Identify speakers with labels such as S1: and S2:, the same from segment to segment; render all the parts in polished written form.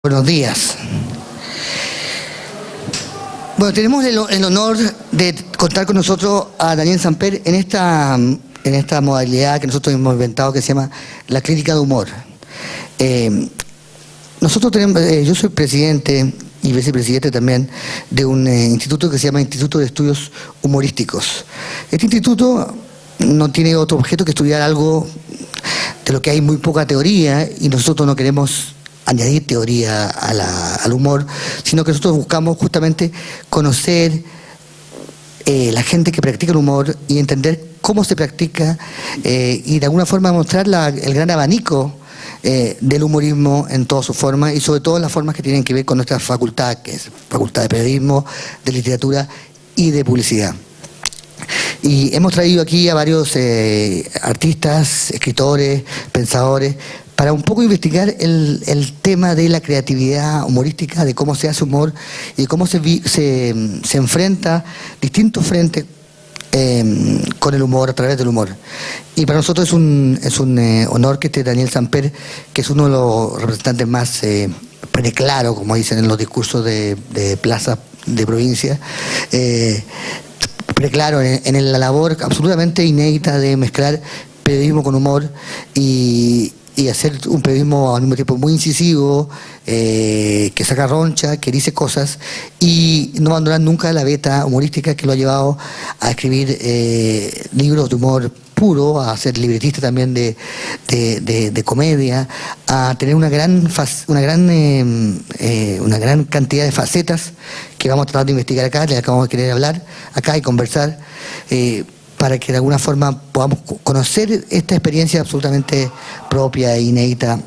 S1: Buenos días. Bueno, tenemos el honor de contar con nosotros a Daniel Samper en esta modalidad que nosotros hemos inventado que se llama la clínica de humor. Nosotros tenemos, yo soy presidente y vicepresidente también de un instituto que se llama Instituto de Estudios Humorísticos. Este instituto no tiene otro objeto que estudiar algo de lo que hay muy poca teoría, y nosotros no queremos añadir teoría al humor, sino que nosotros buscamos justamente conocer la gente que practica el humor y entender cómo se practica, y de alguna forma mostrar el gran abanico del humorismo en todas sus formas, y sobre todo las formas que tienen que ver con nuestra facultad, que es facultad de periodismo, de literatura y de publicidad. Y hemos traído aquí a varios artistas, escritores, pensadores, para un poco investigar el tema de la creatividad humorística, de cómo se hace humor y de cómo se enfrenta distintos frentes con el humor, a través del humor. Y para nosotros es un honor que esté Daniel Samper, que es uno de los representantes más preclaros, como dicen en los discursos de plaza de provincia, preclaro en la labor absolutamente inédita de mezclar periodismo con humor y hacer un periodismo al mismo tiempo muy incisivo, que saca roncha, que dice cosas, y no abandonar nunca la beta humorística que lo ha llevado a escribir libros de humor puro, a ser libretista también de comedia, a tener una gran cantidad de facetas que vamos a tratar de investigar acá, de las que vamos a querer hablar acá y conversar, para que de alguna forma podamos conocer esta experiencia absolutamente propia e inédita,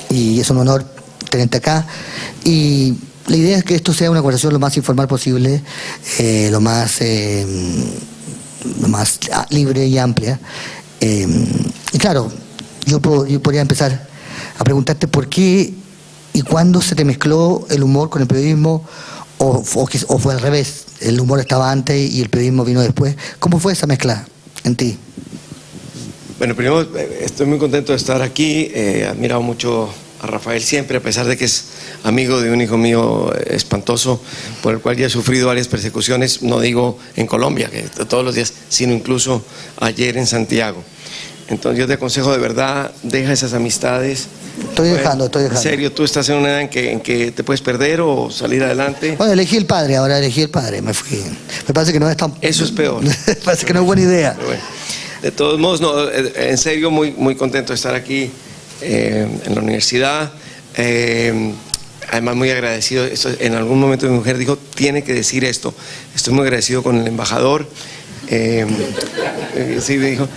S1: y es un honor tenerte acá. Y la idea es que esto sea una conversación lo más informal posible, lo más libre y amplia. Y claro, yo podría empezar a preguntarte por qué y cuándo se te mezcló el humor con el periodismo, o fue al revés, el humor estaba antes y el periodismo vino después. ¿Cómo fue esa mezcla en ti?
S2: Bueno, primero estoy muy contento de estar aquí. He admirado mucho a Rafael siempre, a pesar de que es amigo de un hijo mío espantoso, por el cual ya he sufrido varias persecuciones, no digo en Colombia, que todos los días, sino incluso ayer en Santiago. Entonces yo te aconsejo de verdad, deja esas amistades.
S1: Estoy dejando.
S2: En serio, tú estás en una edad en que te puedes perder o salir adelante.
S1: Bueno, elegí el padre, me fui. Me parece que no es tan...
S2: Eso es peor.
S1: Me parece que no es buena idea.
S2: Pero bueno, de todos modos, no, en serio, muy, muy contento de estar aquí en la universidad. Además muy agradecido. En algún momento mi mujer dijo, tiene que decir esto. Estoy muy agradecido con el embajador. Sí, me dijo.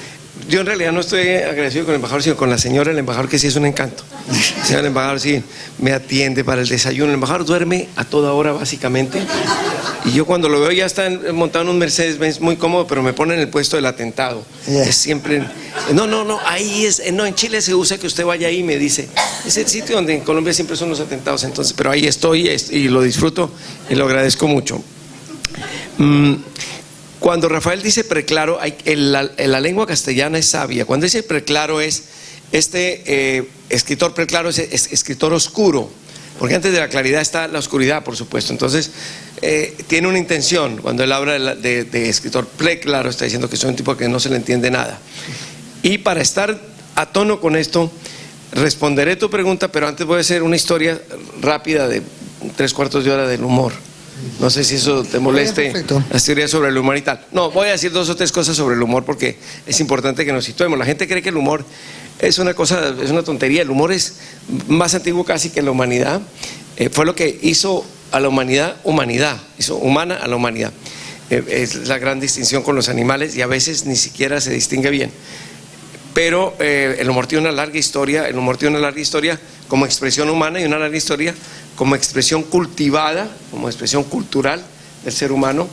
S2: Yo en realidad no estoy agradecido con el embajador, sino con la señora del embajador, que sí es un encanto. La señora del embajador sí me atiende para el desayuno. El embajador duerme a toda hora básicamente, y yo cuando lo veo ya está montado en un Mercedes-Benz muy cómodo, pero me pone en el puesto del atentado. Es siempre, no, ahí es, no, en Chile se usa que usted vaya ahí, me dice. Es el sitio donde en Colombia siempre son los atentados, entonces, pero ahí estoy y lo disfruto y lo agradezco mucho. Cuando Rafael dice preclaro, la lengua castellana es sabia. Cuando dice preclaro es escritor preclaro, es escritor oscuro, porque antes de la claridad está la oscuridad, por supuesto. Entonces tiene una intención. Cuando él habla de escritor preclaro, está diciendo que soy un tipo que no se le entiende nada. Y para estar a tono con esto, responderé tu pregunta, pero antes voy a hacer una historia rápida de 3/4 de hora del humor. No sé si eso te moleste, las teorías sobre el humor y tal. No, voy a decir 2 o 3 cosas sobre el humor porque es importante que nos situemos. La gente cree que el humor es una cosa, es una tontería. El humor es más antiguo casi que la humanidad. Fue lo que hizo a la humanidad, hizo humana a la humanidad. Es la gran distinción con los animales, y a veces ni siquiera se distingue bien. Pero el humor tiene una larga historia, como expresión humana, y una larga historia como expresión cultivada, como expresión cultural del ser humano.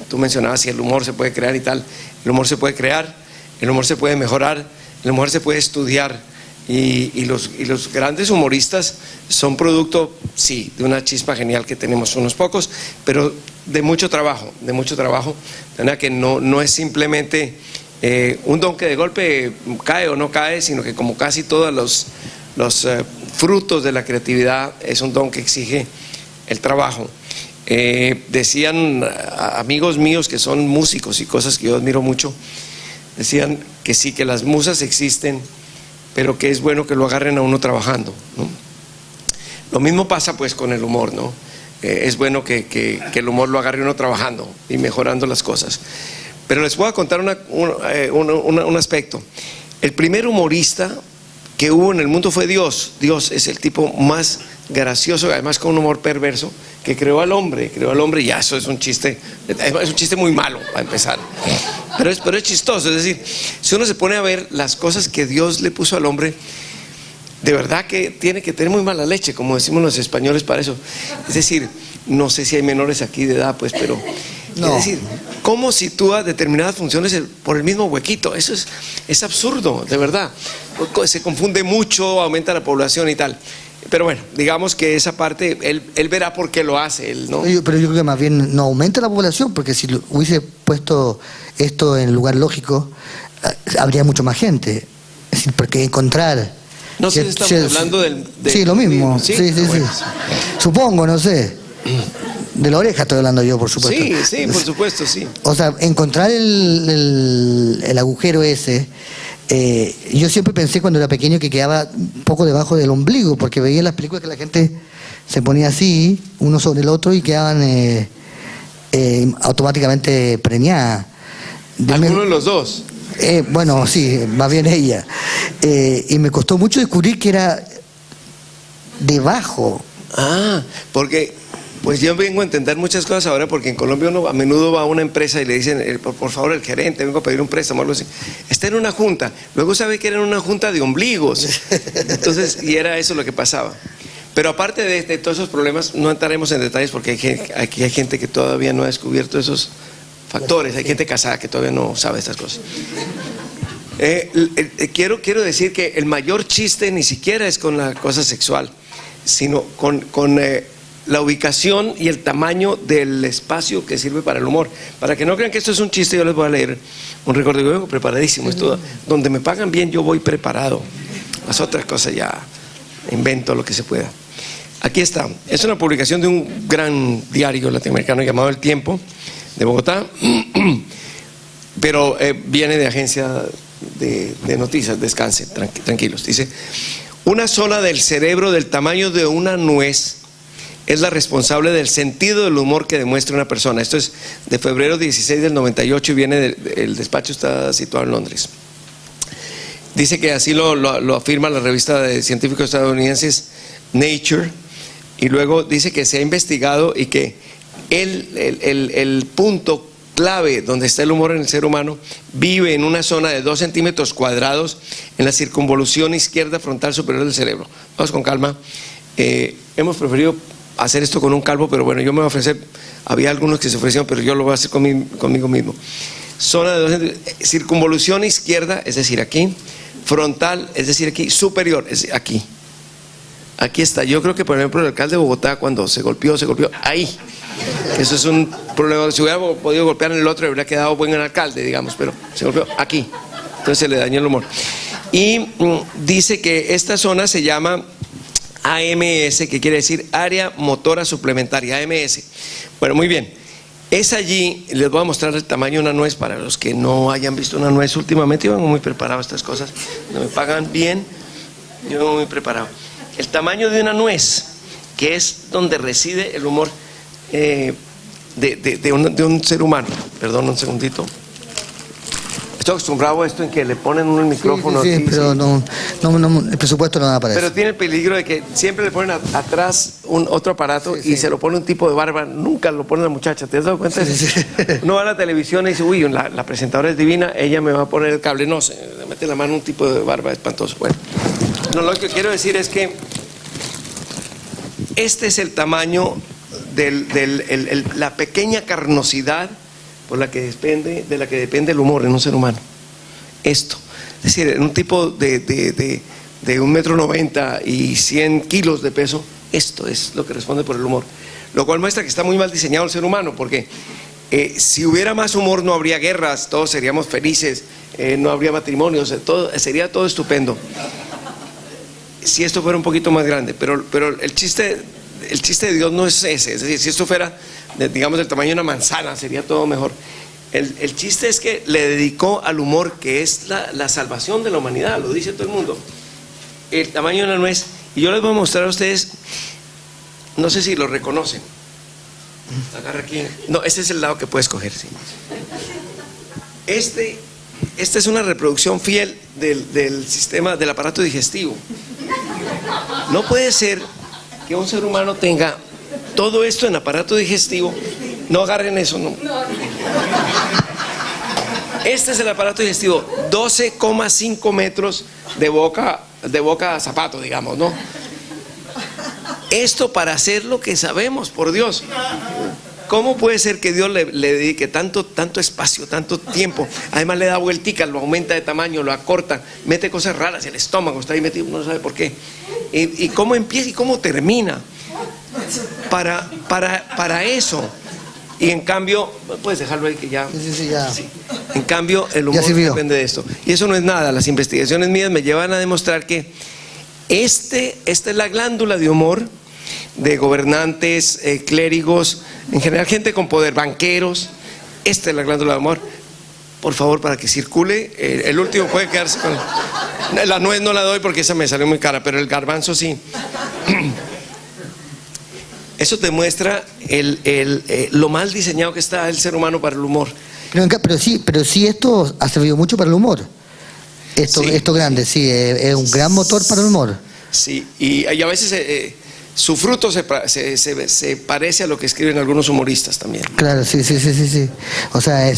S2: Tú mencionabas si el humor se puede crear y tal. El humor se puede crear, el humor se puede mejorar, el humor se puede estudiar, y los grandes humoristas son producto, sí, de una chispa genial que tenemos unos pocos, pero de mucho trabajo, de manera que no es simplemente un don que de golpe cae o no cae, sino que como casi todos los frutos de la creatividad es un don que exige el trabajo. Decían amigos míos que son músicos y cosas que yo admiro mucho, decían que sí, que las musas existen, pero que es bueno que lo agarren a uno trabajando, ¿no? Lo mismo pasa pues con el humor, ¿no? Es bueno que el humor lo agarre uno trabajando y mejorando las cosas. Pero les voy a contar un aspecto. El primer humorista que hubo en el mundo fue Dios. Dios es el tipo más gracioso, además con un humor perverso, que creó al hombre, y ya eso es un chiste muy malo a empezar. Pero es chistoso, es decir, si uno se pone a ver las cosas que Dios le puso al hombre, de verdad que tiene que tener muy mala leche, como decimos los españoles para eso. Es decir, no sé si hay menores aquí de edad, pues, pero no. Es decir, ¿cómo sitúa determinadas funciones por el mismo huequito? Eso es absurdo, de verdad. Se confunde mucho, aumenta la población y tal. Pero bueno, digamos que esa parte, él verá por qué lo hace, él, ¿no?
S1: Pero yo creo que más bien no aumenta la población, porque si hubiese puesto esto en el lugar lógico, habría mucho más gente. Es decir, porque encontrar...
S2: No sé si estamos hablando del
S1: sí, lo mismo. Sí.
S2: Bueno.
S1: Supongo, no sé. De la oreja estoy hablando yo, por supuesto.
S2: Sí, por supuesto, sí.
S1: O sea, encontrar el agujero ese... yo siempre pensé cuando era pequeño que quedaba un poco debajo del ombligo, porque veía en las películas que la gente se ponía así, uno sobre el otro, y quedaban automáticamente preñadas.
S2: ¿Alguno de los dos?
S1: Bueno, sí, más bien ella. Y me costó mucho descubrir que era debajo.
S2: Porque pues yo vengo a entender muchas cosas ahora, porque en Colombia uno a menudo va a una empresa y le dicen, por favor, el gerente, vengo a pedir un préstamo, algo así. Está en una junta, luego sabe que era en una junta de ombligos. Entonces, y era eso lo que pasaba. Pero aparte de todos esos problemas, no entraremos en detalles, porque aquí hay gente que todavía no ha descubierto esos factores, hay gente casada que todavía no sabe estas cosas. Quiero decir que el mayor chiste ni siquiera es con la cosa sexual, sino con la ubicación y el tamaño del espacio que sirve para el humor. Para que no crean que esto es un chiste, yo les voy a leer un recuerdo. Yo vengo preparadísimo, esto, donde me pagan bien yo voy preparado. Las otras cosas ya invento lo que se pueda. Aquí está, es una publicación de un gran diario latinoamericano llamado El Tiempo, de Bogotá, pero viene de agencia de noticias. Descansen, tranquilos. Dice: una zona del cerebro del tamaño de una nuez es la responsable del sentido del humor que demuestra una persona. Esto es de febrero 16 del 98 y viene el despacho está situado en Londres. Dice que así lo afirma la revista de científicos estadounidenses Nature, y luego dice que se ha investigado y que el punto clave donde está el humor en el ser humano vive en una zona de 2 centímetros cuadrados en la circunvolución izquierda frontal superior del cerebro. Vamos con calma. Hemos preferido hacer esto con un calvo, pero bueno, yo me voy a ofrecer, había algunos que se ofrecieron, pero yo lo voy a hacer conmigo mismo. Zona de 2 centímetros, circunvolución izquierda, es decir, aquí, frontal, es decir, aquí, superior, es decir, aquí. Aquí está. Yo creo que, por ejemplo, el alcalde de Bogotá, cuando se golpeó ahí. Eso es un problema. Si hubiera podido golpear en el otro, le habría quedado buen alcalde, digamos, pero se golpeó aquí. Entonces se le dañó el humor. Y dice que esta zona se llama AMS, que quiere decir área motora suplementaria, AMS. Bueno, muy bien. Es allí, les voy a mostrar el tamaño de una nuez para los que no hayan visto una nuez últimamente. Yo vengo muy preparado a estas cosas. No me pagan bien, yo vengo muy preparado. El tamaño de una nuez, que es donde reside el humor de un ser humano. Perdón, un segundito. Estoy acostumbrado a esto en que le ponen un micrófono.
S1: Sí, pero no, el presupuesto no aparece.
S2: Pero tiene el peligro de que siempre le ponen atrás otro aparato y se lo pone un tipo de barba. Nunca lo pone la muchacha. ¿Te has dado cuenta? Sí. Uno va a la televisión y dice, uy, la presentadora es divina, ella me va a poner el cable. No, se le mete la mano un tipo de barba espantoso. Bueno, no, lo que quiero decir es que este es el tamaño la pequeña carnosidad de la que depende el humor en un ser humano. Esto, es decir, en un tipo de 1,90 m y 100 kilos de peso, esto es lo que responde por el humor. Lo cual muestra que está muy mal diseñado el ser humano, porque si hubiera más humor no habría guerras, todos seríamos felices, no habría matrimonios, sería todo estupendo. si esto fuera un poquito más grande, pero el chiste de Dios no es ese. Es decir, si esto fuera, digamos, del tamaño de una manzana, sería todo mejor. El chiste es que le dedicó al humor, que es la salvación de la humanidad, lo dice todo el mundo. El tamaño de una nuez. Y yo les voy a mostrar a ustedes, no sé si lo reconocen. Agarra aquí. No, este es el lado que puedes coger, sí. Esta es una reproducción fiel del sistema, del aparato digestivo. No puede ser que un ser humano tenga todo esto en aparato digestivo. No agarren eso, no. Este es el aparato digestivo, 12,5 metros de boca a zapato, digamos, ¿no? Esto para hacer lo que sabemos, por Dios. ¿Cómo puede ser que Dios le dedique tanto espacio, tanto tiempo? Además le da vuelticas, lo aumenta de tamaño, lo acorta, mete cosas raras, el estómago está ahí metido, uno no sabe por qué. Y cómo empieza y cómo termina para eso. Y en cambio, puedes dejarlo ahí que ya.
S1: Sí, ya.
S2: Sí. En cambio, el humor depende de esto. Y eso no es nada. Las investigaciones mías me llevan a demostrar que esta es la glándula de humor de gobernantes, clérigos, en general gente con poder, banqueros. Esta es la glándula de humor. Por favor, para que circule. El último puede quedarse con. La nuez no la doy porque esa me salió muy cara, pero el garbanzo sí. Eso demuestra lo mal diseñado que está el ser humano para el humor.
S1: Pero sí esto ha servido mucho para el humor. Esto grande, sí, es un gran motor para el humor. Sí,
S2: y a veces su fruto se parece a lo que escriben algunos humoristas también.
S1: Claro, sí. O sea,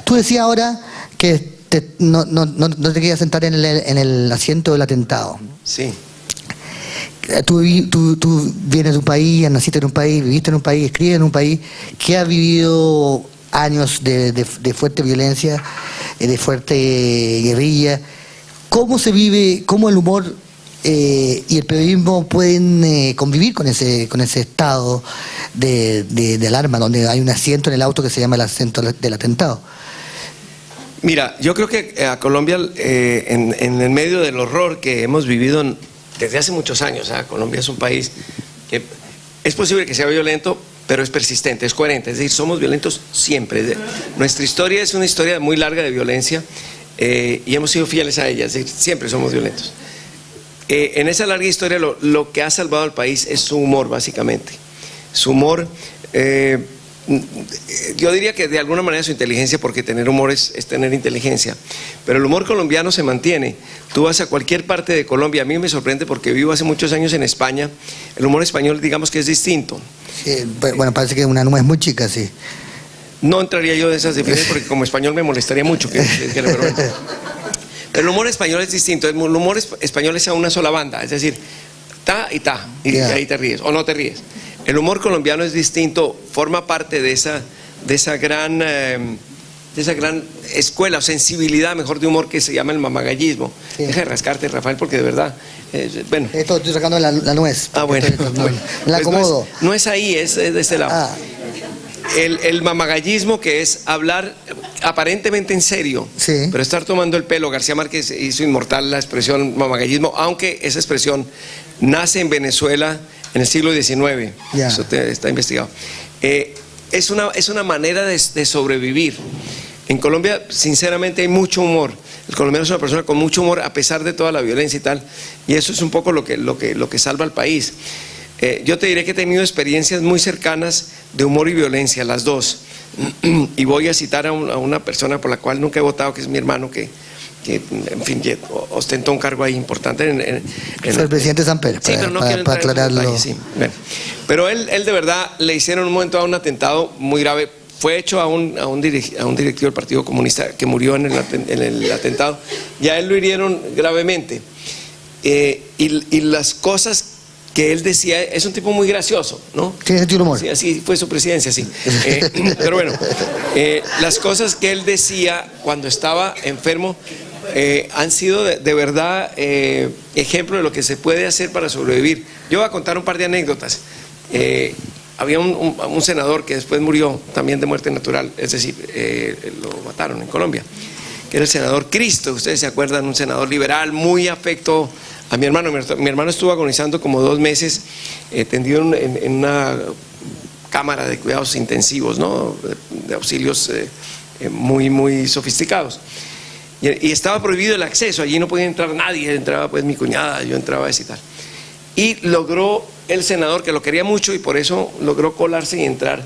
S1: tú decías ahora que no te querías sentar en el asiento del atentado.
S2: Sí.
S1: Tú vienes de un país, naciste en un país, viviste en un país, escribes en un país que ha vivido años de fuerte violencia, de fuerte guerrilla. ¿Cómo se vive, cómo el humor y el periodismo pueden convivir con ese estado de alarma, donde hay un asiento en el auto que se llama el asiento del atentado?
S2: Mira, yo creo que a Colombia, en el medio del horror que hemos vivido desde hace muchos años, Colombia es un país que es posible que sea violento, pero es persistente, es coherente, es decir, somos violentos siempre. Nuestra historia es una historia muy larga de violencia y hemos sido fieles a ella, es decir, siempre somos violentos. En esa larga historia lo que ha salvado al país es su humor, básicamente. Su humor, yo diría que de alguna manera su inteligencia, porque tener humor es tener inteligencia, pero el humor colombiano se mantiene. Tú vas a cualquier parte de Colombia, a mí me sorprende porque vivo hace muchos años en España, el humor español digamos que es distinto.
S1: Sí, bueno, parece que una nuez muy chica, sí.
S2: No entraría yo de esas definiciones porque como español me molestaría mucho pero el humor español es distinto. El humor español es a una sola banda, es decir, ta y ta, y ahí te ríes o no te ríes. El humor colombiano es distinto, forma parte de esa gran escuela o sensibilidad, mejor, de humor que se llama el mamagallismo. Sí. Deja de rascarte, Rafael, porque de verdad, bueno.
S1: Esto estoy sacando la nuez.
S2: Bueno.
S1: La acomodo.
S2: No es ahí, es de este lado. El mamagallismo, que es hablar aparentemente en serio, sí, pero estar tomando el pelo. García Márquez hizo inmortal la expresión mamagallismo, aunque esa expresión nace en Venezuela en el siglo XIX, eso está investigado. Es una manera de sobrevivir. En Colombia, sinceramente, hay mucho humor. El colombiano es una persona con mucho humor a pesar de toda la violencia y tal, y eso es un poco lo que salva al país. Yo te diré que he tenido experiencias muy cercanas de humor y violencia, las dos, y voy a citar a una persona por la cual nunca he votado, que es mi hermano, que en fin, ostentó un cargo ahí importante.
S1: Fue el presidente Samper,
S2: sí, pero no quiero para aclararlo. Sí. Bueno, pero él de verdad le hicieron en un momento a un atentado muy grave. Fue hecho a un directivo del Partido Comunista que murió en el atentado, y a él lo hirieron gravemente. Y las cosas que él decía, es un tipo muy gracioso, ¿no?
S1: Tiene sentido de humor.
S2: Sí, así fue su presidencia, sí. Pero bueno, las cosas que él decía cuando estaba enfermo han sido de verdad ejemplo de lo que se puede hacer para sobrevivir. Yo voy a contar un par de anécdotas. Había un senador que después murió también de muerte natural, es decir, lo mataron en Colombia, que era el senador Cristo. Ustedes se acuerdan, un senador liberal muy afecto a mi hermano. Mi hermano estuvo agonizando como 2 meses, tendido en una cámara de cuidados intensivos, ¿no? De auxilios muy, muy sofisticados. Y estaba prohibido el acceso, allí no podía entrar nadie, entraba pues mi cuñada, yo entraba y tal. Y logró el senador, que lo quería mucho y por eso logró colarse y entrar.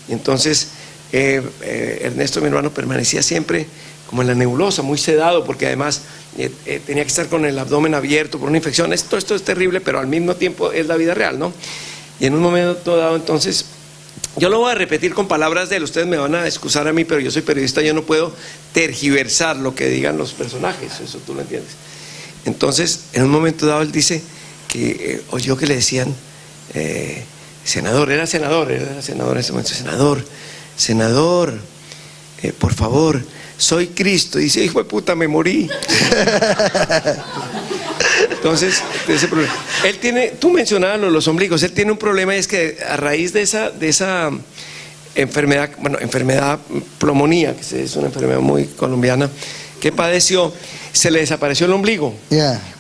S2: Y entonces Ernesto, mi hermano, permanecía siempre como en la nebulosa, muy sedado, porque además tenía que estar con el abdomen abierto por una infección. Esto es terrible, pero al mismo tiempo es la vida real, ¿no? Y en un momento dado, entonces, yo lo voy a repetir con palabras de él, ustedes me van a excusar a mí, pero yo soy periodista, yo no puedo tergiversar lo que digan los personajes, eso tú lo entiendes. Entonces, en un momento dado, él dice que oyó que le decían, senador, era senador en ese momento, senador, por favor, soy Cristo. Y dice, hijo de puta, me morí. Entonces, ese problema. Él tiene, tú mencionabas los ombligos, él tiene un problema, y es que a raíz de esa enfermedad pulmonía, que es una enfermedad muy colombiana, que padeció, se le desapareció el ombligo.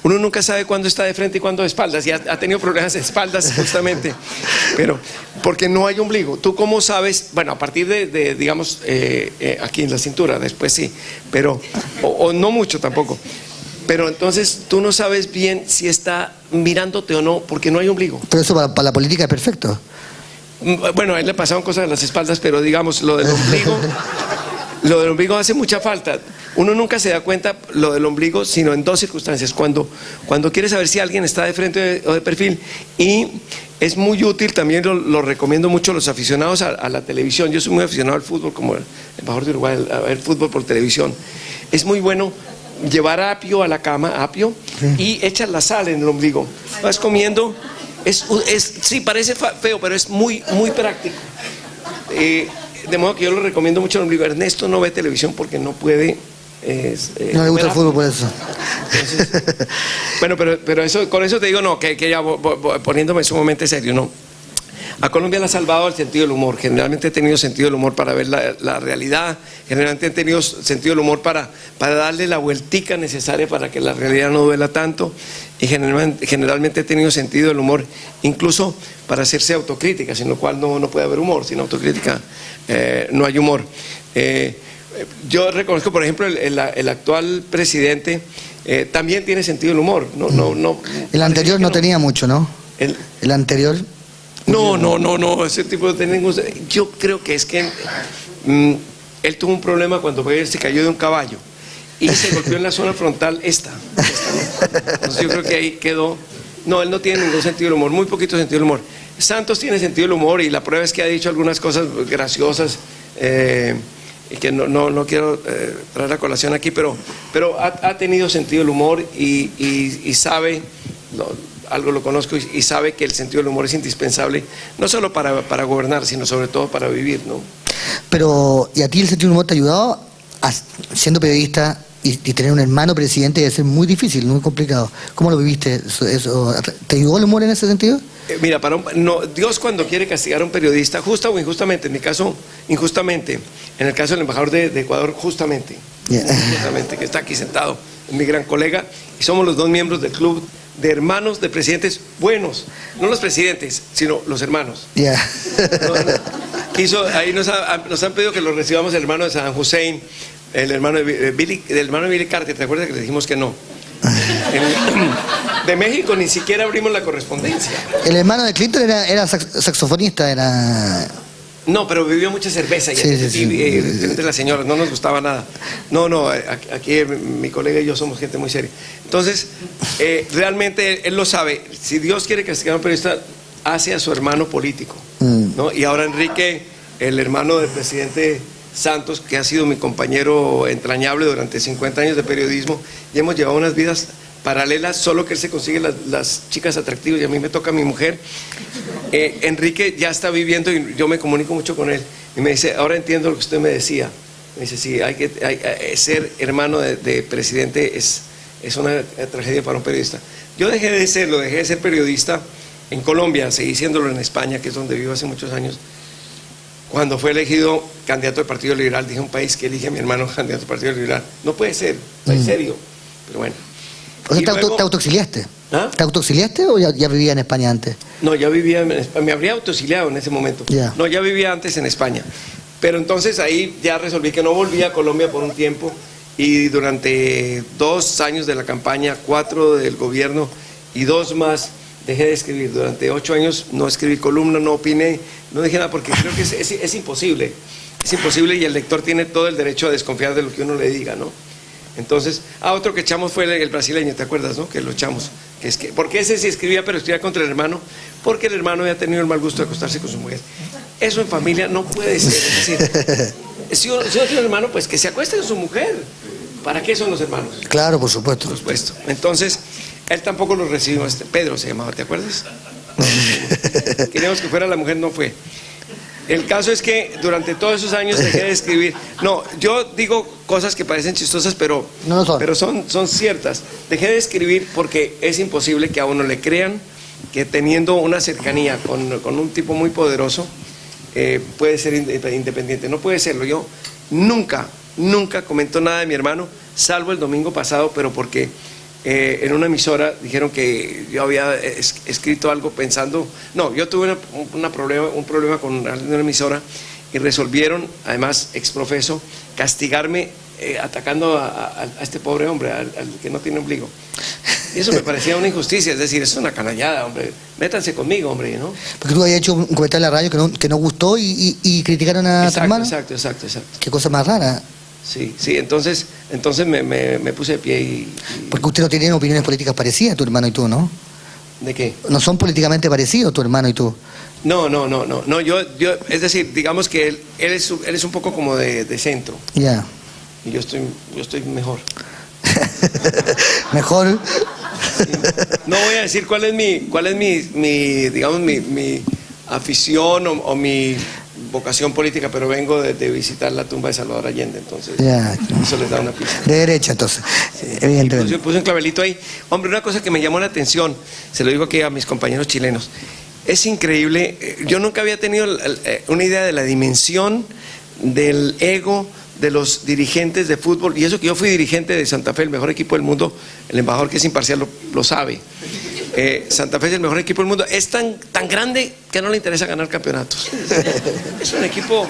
S2: Uno nunca sabe cuándo está de frente y cuándo de espaldas, y ha tenido problemas de espaldas justamente, pero porque no hay ombligo. ¿Tú cómo sabes? Bueno, a partir de digamos, aquí en la cintura, después sí, pero, o no mucho tampoco. Pero entonces tú no sabes bien si está mirándote o no, porque no hay ombligo.
S1: Pero eso para la política es perfecto.
S2: Bueno, a él le pasaban cosas en las espaldas, pero digamos, lo del ombligo hace mucha falta. Uno nunca se da cuenta lo del ombligo, sino en 2 circunstancias. Cuando quiere saber si alguien está de frente o de perfil, y es muy útil, también lo recomiendo mucho a los aficionados a la televisión. Yo soy muy aficionado al fútbol, como el embajador de Uruguay, a ver fútbol por televisión. Es muy bueno llevar apio a la cama, y echas la sal en el ombligo. Vas comiendo, sí, parece feo, pero es muy, muy práctico. De modo que yo lo recomiendo mucho el ombligo. Ernesto no ve televisión porque no puede.
S1: No le gusta el fútbol por eso.
S2: Entonces, bueno, pero eso, con eso te digo, no, que ya poniéndome sumamente serio, no. A Colombia le ha salvado el sentido del humor. Generalmente he tenido sentido del humor para ver la realidad. Generalmente he tenido sentido del humor para darle la vueltica necesaria para que la realidad no duela tanto. Y generalmente he tenido sentido del humor incluso para hacerse autocrítica, sin lo cual no puede haber humor. Sin autocrítica no hay humor. Yo reconozco, por ejemplo, el actual presidente también tiene sentido del humor.
S1: El anterior no tenía mucho, ¿no? El anterior...
S2: No, ese tipo no tiene ningún... Yo creo que es que él tuvo un problema cuando se cayó de un caballo y se golpeó en la zona frontal esta, ¿no? Entonces yo creo que ahí quedó. No, él no tiene ningún sentido del humor, muy poquito sentido del humor. Santos tiene sentido del humor, y la prueba es que ha dicho algunas cosas graciosas, y que no quiero traer a colación aquí, pero ha tenido sentido del humor y sabe... algo lo conozco y sabe que el sentido del humor es indispensable, no solo para gobernar, sino sobre todo para vivir, ¿no?
S1: Pero, ¿y a ti el sentido del humor te ha ayudado? Siendo periodista y tener un hermano presidente debe ser muy difícil, muy complicado. ¿Cómo lo viviste? ¿Te ayudó el humor en ese sentido?
S2: Mira, Dios cuando quiere castigar a un periodista, justa o injustamente, en mi caso, injustamente, en el caso del embajador de Ecuador, justamente, que está aquí sentado, es mi gran colega, y somos los 2 miembros del club de hermanos de presidentes buenos, no los presidentes, sino los hermanos. Ahí nos han pedido que lo recibamos el hermano de Saddam Hussein, el hermano de Billy Carter, ¿te acuerdas que le dijimos que no? De México ni siquiera abrimos la correspondencia.
S1: El hermano de Clinton era saxofonista, era...
S2: No, pero bebió mucha cerveza entre las señoras, no nos gustaba nada. No, aquí mi colega y yo somos gente muy seria. Entonces, realmente él lo sabe. Si Dios quiere castigar a un periodista, hace a su hermano político, ¿no? Y ahora Enrique, el hermano del presidente Santos, que ha sido mi compañero entrañable durante 50 años de periodismo, y hemos llevado unas vidas paralelas, solo que él se consigue las chicas atractivas y a mí me toca mi mujer. Enrique ya está viviendo y yo me comunico mucho con él y me dice, ahora entiendo lo que usted me decía. Me dice, sí, ser hermano de presidente es una tragedia para un periodista. Yo dejé de ser periodista en Colombia, seguí siéndolo en España, que es donde vivo hace muchos años. Cuando fue elegido candidato del Partido Liberal, dije, un país que elige a mi hermano candidato del Partido Liberal, no puede ser, no es serio, pero bueno.
S1: O sea, te autoexiliaste.
S2: ¿Ah?
S1: ¿Te autoexiliaste o ya vivía en España antes?
S2: No, ya vivía en España, me habría autoexiliado en ese momento.
S1: Ya.
S2: No, ya vivía antes en España. Pero entonces ahí ya resolví que no volvía a Colombia por un tiempo y durante 2 años de la campaña, 4 del gobierno y 2 más dejé de escribir. Durante 8 años no escribí columna, no opiné, no dije nada porque creo que es imposible. Es imposible y el lector tiene todo el derecho a desconfiar de lo que uno le diga, ¿no? Entonces, otro que echamos fue el brasileño, ¿te acuerdas, no? Que lo echamos. Porque ese sí escribía, pero escribía contra el hermano, porque el hermano había tenido el mal gusto de acostarse con su mujer. Eso en familia no puede ser. Es decir, si uno tiene un hermano, pues que se acueste con su mujer. ¿Para qué son los hermanos?
S1: Claro, por supuesto.
S2: Por supuesto. Entonces, él tampoco lo recibió. Pedro se llamaba, ¿te acuerdas? Queríamos que fuera la mujer, no fue. El caso es que durante todos esos años dejé de escribir. No, yo digo cosas que parecen chistosas, pero son ciertas. Dejé de escribir porque es imposible que a uno le crean que teniendo una cercanía con un tipo muy poderoso puede ser independiente. No puede serlo. Yo nunca comento nada de mi hermano, salvo el domingo pasado, pero porque en una emisora dijeron que yo había escrito algo pensando. No, yo tuve un problema con una emisora y resolvieron, además exprofeso, castigarme atacando a este pobre hombre, al que no tiene ombligo. Y eso me parecía una injusticia, es decir, es una canallada, hombre. Métanse conmigo, hombre, ¿no?
S1: Porque tú habías hecho un comentario en la radio que no gustó y criticaron a tu hermano.
S2: Exacto.
S1: Qué cosa más rara.
S2: Sí, entonces me puse de pie y...
S1: Porque ustedes no tienen opiniones políticas parecidas, tu hermano y tú, ¿no?
S2: ¿De qué?
S1: ¿No son políticamente parecidos tu hermano y tú?
S2: No, yo, es decir, digamos que él es un poco como de centro.
S1: Ya.
S2: Y yo estoy mejor.
S1: ¿Mejor?
S2: No voy a decir cuál es mi digamos, mi afición o mi vocación política, pero vengo de visitar la tumba de Salvador Allende, entonces
S1: ya.
S2: Eso les da una pista.
S1: De derecha, entonces, evidentemente.
S2: Puse un clavelito ahí. Hombre, una cosa que me llamó la atención, se lo digo aquí a mis compañeros chilenos, es increíble, yo nunca había tenido una idea de la dimensión del ego de los dirigentes de fútbol, y eso que yo fui dirigente de Santa Fe, el mejor equipo del mundo, el embajador que es imparcial lo sabe. Santa Fe es el mejor equipo del mundo, es tan grande que no le interesa ganar campeonatos. Es un equipo,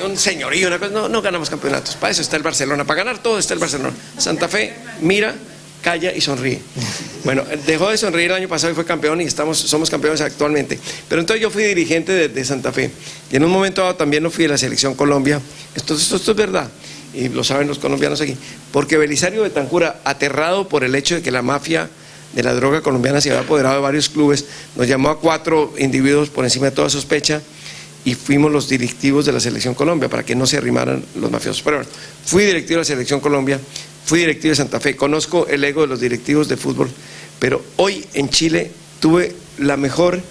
S2: un señorío, una cosa, no ganamos campeonatos, para eso está el Barcelona, para ganar todo está el Barcelona. Santa Fe mira, calla y sonríe. Bueno, dejó de sonreír el año pasado y fue campeón y somos campeones actualmente. Pero entonces yo fui dirigente de Santa Fe y en un momento dado también no fui de la selección Colombia. Entonces esto es verdad y lo saben los colombianos aquí, porque Belisario Betancura, aterrado por el hecho de que la mafia de la droga colombiana se había apoderado de varios clubes, nos llamó a 4 individuos por encima de toda sospecha y fuimos los directivos de la selección Colombia para que no se arrimaran los mafiosos. Pero bueno, fui directivo de la selección Colombia, fui directivo de Santa Fe, conozco el ego de los directivos de fútbol, pero hoy en Chile tuve la mejor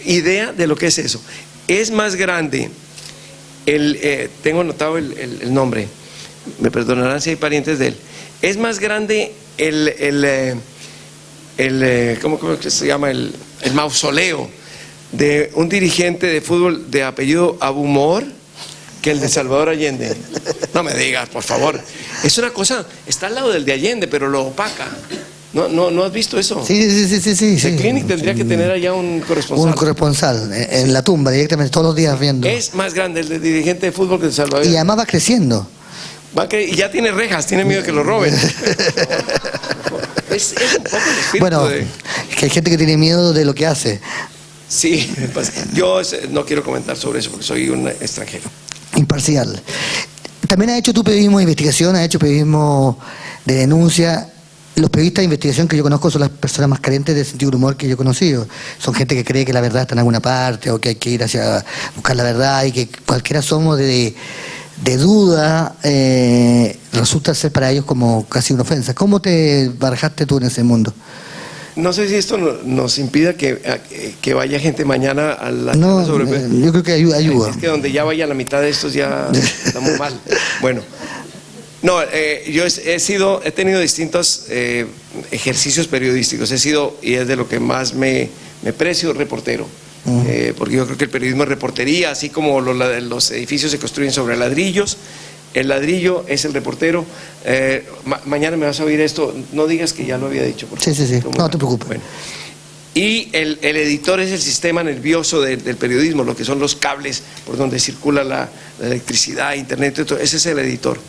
S2: idea de lo que es eso. Es más grande, tengo anotado el nombre, me perdonarán si hay parientes de él, es más grande ¿cómo se llama? El mausoleo de un dirigente de fútbol de apellido Abumor que el de Salvador Allende. No me digas, por favor. Es una cosa, está al lado del de Allende, pero lo opaca. ¿No has visto eso?
S1: Sí.
S2: The Clinic tendría que tener allá un corresponsal.
S1: Un corresponsal, en la tumba, directamente, todos los días viendo.
S2: Es más grande el de dirigente de fútbol que el de Salvador.
S1: Y además va creciendo.
S2: Y ya tiene rejas, tiene miedo de que lo roben. Es un poco el espíritu.
S1: Bueno, es que hay gente que tiene miedo de lo que hace.
S2: Sí, pues, yo no quiero comentar sobre eso porque soy un extranjero.
S1: Imparcial. También has hecho tu periodismo de investigación, has hecho periodismo de denuncia. Los periodistas de investigación que yo conozco son las personas más carentes de sentido del humor que yo he conocido. Son gente que cree que la verdad está en alguna parte o que hay que ir hacia buscar la verdad y que cualquiera somos de duda resulta ser para ellos como casi una ofensa. ¿Cómo te barajaste tú en ese mundo?
S2: No sé si esto nos impida que vaya gente mañana a la
S1: no,
S2: sobre...
S1: yo creo que ayuda.
S2: Es que donde ya vaya la mitad de estos ya estamos mal. Bueno, no, yo he tenido distintos ejercicios periodísticos. He sido, y es de lo que más me precio, reportero. Porque yo creo que el periodismo es reportería, así como los edificios se construyen sobre ladrillos, El ladrillo es el reportero. Mañana me vas a oír esto, no digas que ya lo había dicho.
S1: Sí, no te preocupes.
S2: Bueno. Y el editor es el sistema nervioso del periodismo, lo que son los cables por donde circula la electricidad, internet, todo, ese es el editor.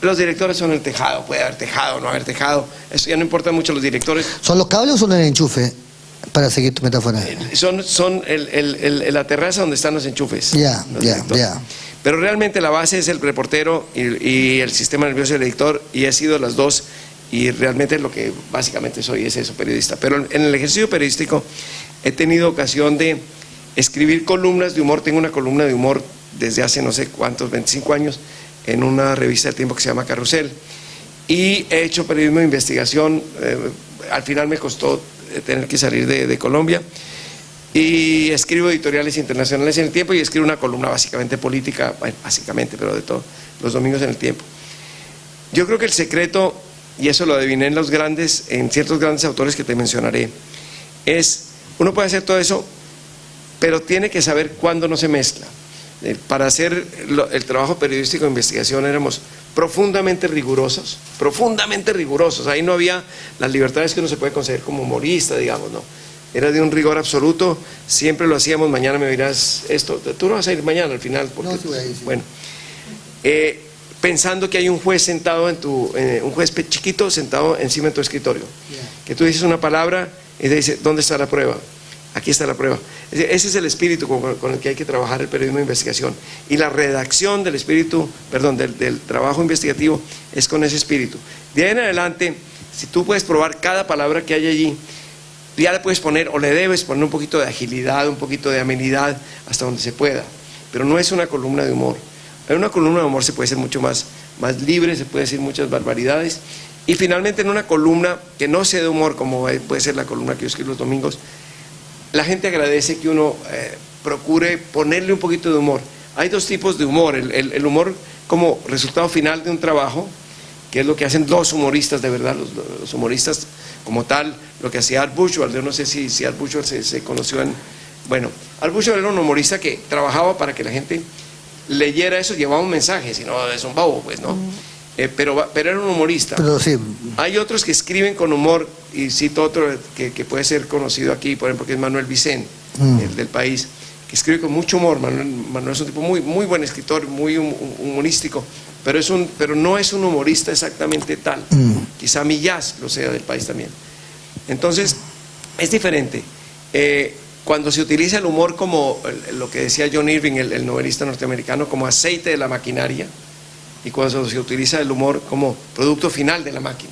S2: Los directores son el tejado, puede haber tejado, no haber tejado, eso ya no importa mucho los directores.
S1: ¿Son los cables o son el enchufe? Para seguir tu metáfora.
S2: Son la terraza donde están los enchufes.
S1: Ya.
S2: Pero realmente la base es el reportero y el sistema nervioso del editor, y he sido las dos, y realmente lo que básicamente soy es eso, periodista. Pero en el ejercicio periodístico he tenido ocasión de escribir columnas de humor. Tengo una columna de humor desde hace no sé cuántos, 25 años, en una revista de tiempo que se llama Carrusel, y he hecho periodismo de investigación. Al final me costó tener que salir de Colombia, y escribo editoriales internacionales en el tiempo, y escribo una columna básicamente política, bueno, básicamente, pero de todo, los domingos en el tiempo. Yo creo que el secreto, y eso lo adiviné en ciertos grandes autores que te mencionaré, es, uno puede hacer todo eso, pero tiene que saber cuándo no se mezcla. Para hacer el trabajo periodístico de investigación éramos profundamente rigurosos, ahí no había las libertades que uno se puede conceder como humorista, digamos, no, era de un rigor absoluto, siempre lo hacíamos. Mañana me dirás esto, tú no vas a ir mañana al final, porque,
S1: no, sí voy a ir, sí.
S2: Bueno, pensando que hay un juez sentado un juez chiquito sentado encima de tu escritorio, que tú dices una palabra y te dice, ¿dónde está la prueba? Aquí está la prueba. Ese es el espíritu con el que hay que trabajar el periodismo de investigación, y la redacción del del trabajo investigativo es con ese espíritu. De ahí en adelante, si tú puedes probar cada palabra que hay allí, ya le puedes poner, o le debes poner un poquito de agilidad, un poquito de amenidad, hasta donde se pueda, pero no es una columna de humor. En una columna de humor se puede ser mucho más libre, se puede decir muchas barbaridades, y finalmente en una columna que no sea de humor, como puede ser la columna que yo escribo los domingos, la gente agradece que uno procure ponerle un poquito de humor. Hay dos tipos de humor, el humor como resultado final de un trabajo, que es lo que hacen los humoristas de verdad, los humoristas como tal, lo que hacía Art Buchwald. Yo no sé si Art Buchwald se conoció bueno, Art Buchwald era un humorista que trabajaba para que la gente leyera eso, llevaba un mensaje, si no es un bobo, pues, ¿no? Pero era un humorista.
S1: Pero sí.
S2: Hay otros que escriben con humor, y cito otro que puede ser conocido aquí, por ejemplo, que es Manuel Vicent, el del País, que escribe con mucho humor. Manuel es un tipo muy buen escritor, muy humorístico, pero no es un humorista exactamente tal. Quizá Millás lo sea, del País también. Entonces, es diferente. Cuando se utiliza el humor como lo que decía John Irving, el novelista norteamericano, como aceite de la maquinaria, y cuando se utiliza el humor como producto final de la máquina.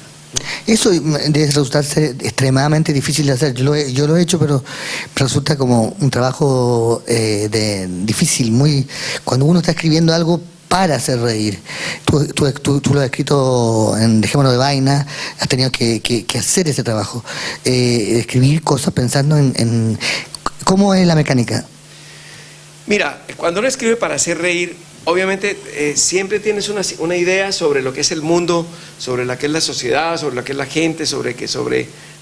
S2: Eso
S1: debe resultarse extremadamente difícil de hacer. Yo lo he hecho, pero resulta como un trabajo difícil, cuando uno está escribiendo algo para hacer reír. Tú lo has escrito en Dejémonos de Vaina, has tenido que hacer ese trabajo, escribir cosas pensando en cómo es la mecánica.
S2: Mira, cuando uno escribe para hacer reír, obviamente siempre tienes una idea sobre lo que es el mundo, sobre lo que es la sociedad, sobre lo que es la gente, sobre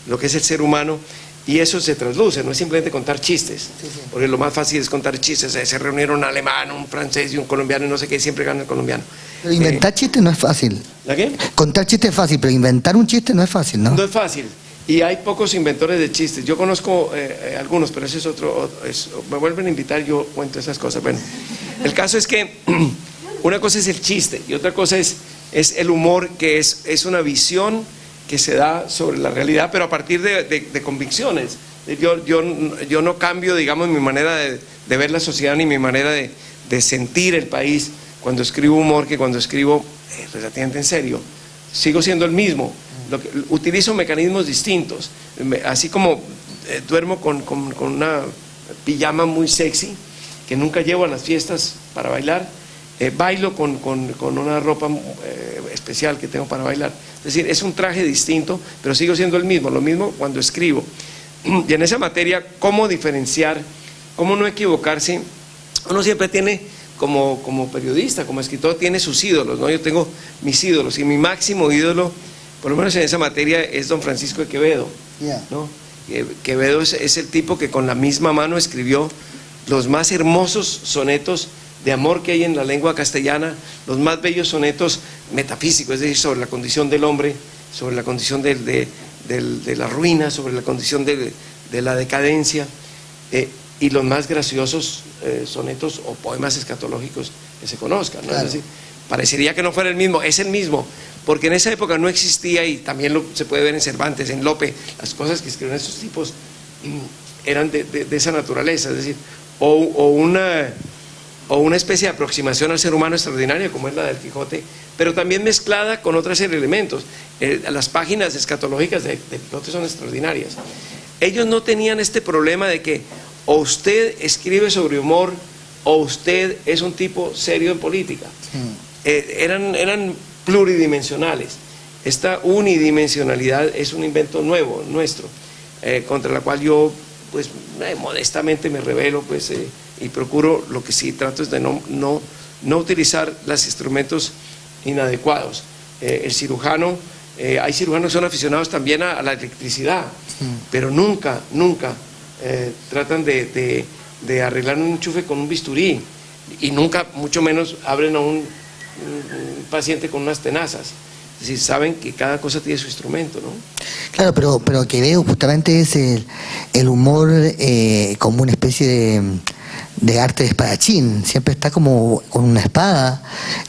S2: lo que es el ser humano, y eso se trasluce, no es simplemente contar chistes, porque lo más fácil es contar chistes. Se reunieron un alemán, un francés y un colombiano, y no sé qué, siempre gana el colombiano.
S1: Pero inventar chistes no es fácil.
S2: ¿La qué?
S1: Contar chistes es fácil, pero inventar un chiste no es fácil, ¿no?
S2: No es fácil. Y hay pocos inventores de chistes. Yo conozco algunos, pero ese es otro. Me vuelven a invitar, yo cuento esas cosas. Bueno, el caso es que una cosa es el chiste y otra cosa es el humor, que es una visión que se da sobre la realidad, pero a partir de convicciones. Yo no cambio, digamos, mi manera de ver la sociedad ni mi manera de sentir el país cuando escribo humor que cuando escribo relativamente en serio. Sigo siendo el mismo. Utilizo mecanismos distintos, así como duermo con una pijama muy sexy que nunca llevo a las fiestas para bailar, bailo con una ropa especial que tengo para bailar. Es decir, es un traje distinto, pero sigo siendo el mismo, lo mismo cuando escribo. Y en esa materia, ¿cómo diferenciar, cómo no equivocarse? Uno siempre tiene, como periodista, como escritor, tiene sus ídolos, ¿no? Yo tengo mis ídolos, y mi máximo ídolo, por lo menos en esa materia, es don Francisco de Quevedo, ¿no? Quevedo es el tipo que con la misma mano escribió los más hermosos sonetos de amor que hay en la lengua castellana, los más bellos sonetos metafísicos, es decir, sobre la condición del hombre, sobre la condición de la ruina, sobre la condición de la decadencia, y los más graciosos sonetos o poemas escatológicos que se conozcan, ¿no?
S1: Claro.
S2: Es decir, parecería que no fuera el mismo, es el mismo, porque en esa época no existía, y también se puede ver en Cervantes, en Lope, las cosas que escribieron esos tipos eran de esa naturaleza, es decir, o una especie de aproximación al ser humano extraordinaria, como es la del Quijote, pero también mezclada con otra serie de elementos. Las páginas escatológicas de Quijote son extraordinarias. Ellos no tenían este problema de que o usted escribe sobre humor o usted es un tipo serio en política. Eran pluridimensionales. Esta unidimensionalidad es un invento nuevo, nuestro, contra la cual yo, pues, modestamente me rebelo, pues, y procuro, lo que sí trato es de no utilizar los instrumentos inadecuados. El cirujano, hay cirujanos que son aficionados también a la electricidad, pero nunca tratan de arreglar un enchufe con un bisturí, y nunca, mucho menos, abren a un paciente con unas tenazas. Es decir, saben que cada cosa tiene su instrumento, ¿no?
S1: Claro, pero que veo justamente es el humor como una especie de arte de espadachín. Siempre está como con una espada,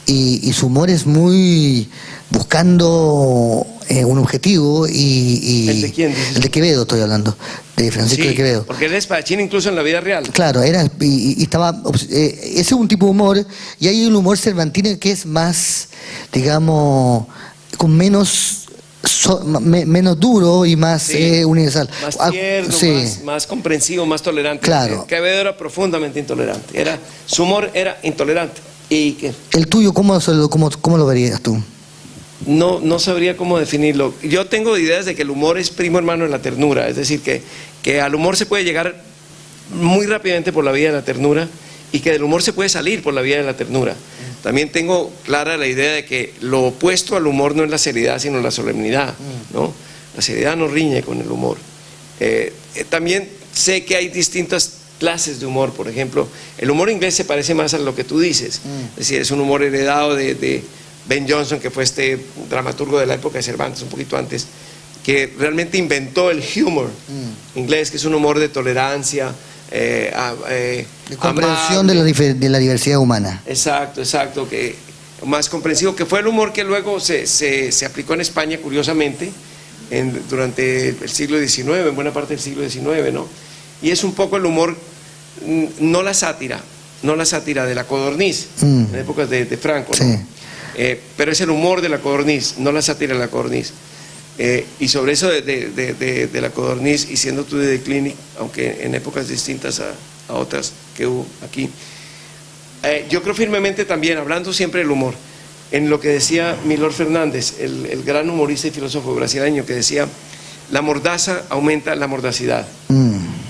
S1: y su humor es muy buscando un objetivo.
S2: ¿El de quién dices?
S1: El de Quevedo estoy hablando, de Francisco de Quevedo.
S2: Porque él es espadachín incluso en la vida real.
S1: Claro, y estaba, ese es un tipo de humor, y hay un humor cervantino que es más, digamos, con menos duro y más universal.
S2: Más tierno,
S1: sí,
S2: más comprensivo, más tolerante.
S1: Claro.
S2: Quevedo era profundamente intolerante. Su humor era intolerante. ¿Y qué?
S1: ¿El tuyo cómo lo verías tú?
S2: No sabría cómo definirlo. Yo tengo ideas de que el humor es primo hermano de la ternura, es decir, que al humor se puede llegar muy rápidamente por la vía de la ternura, y que del humor se puede salir por la vía de la ternura. También tengo clara la idea de que lo opuesto al humor no es la seriedad, sino la solemnidad, ¿no? La seriedad no riñe con el humor. También sé que hay distintas clases de humor. Por ejemplo, el humor inglés se parece más a lo que tú dices, es decir, es un humor heredado de Ben Jonson, que fue este dramaturgo de la época de Cervantes, un poquito antes, que realmente inventó el humor inglés, que es un humor de tolerancia,
S1: de comprensión de la diversidad humana.
S2: Exacto, que más comprensivo, que fue el humor que luego se aplicó en España, curiosamente, durante el siglo XIX, en buena parte del siglo XIX, ¿no? Y es un poco el humor, no la sátira de la codorniz, en épocas de Franco, ¿no?
S1: Sí.
S2: Pero es el humor de la codorniz, no la sátira de la codorniz. Y sobre eso de la codorniz, y siendo tú de The Clinic, aunque en épocas distintas a otras que hubo aquí, yo creo firmemente también, hablando siempre del humor, en lo que decía Milor Fernández, el gran humorista y filósofo brasileño, que decía: la mordaza aumenta la mordacidad.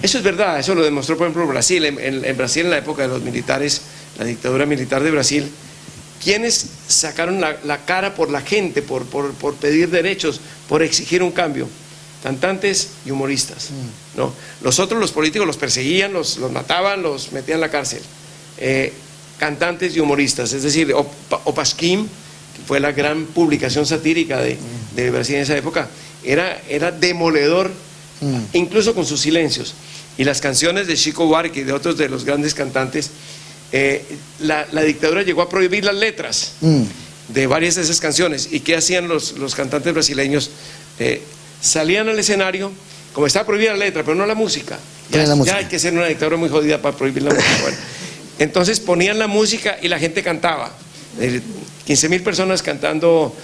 S2: Eso es verdad, eso lo demostró, por ejemplo, Brasil. En Brasil, en la época de los militares, la dictadura militar de Brasil, quienes sacaron la cara por la gente, por pedir derechos, por exigir un cambio: cantantes y humoristas, ¿no? Los otros, los políticos, los perseguían, los mataban, los metían en la cárcel. Cantantes y humoristas, es decir, O Pasquim, que fue la gran publicación satírica de Brasil en esa época, era demoledor, incluso con sus silencios. Y las canciones de Chico Buarque y de otros de los grandes cantantes, la dictadura llegó a prohibir las letras de varias de esas canciones. ¿Y qué hacían los cantantes brasileños? Salían al escenario, como estaba prohibida la letra, pero no la música. Ya hay que ser una dictadura muy jodida para prohibir la música. Bueno, entonces ponían la música y la gente cantaba. 15.000 personas cantando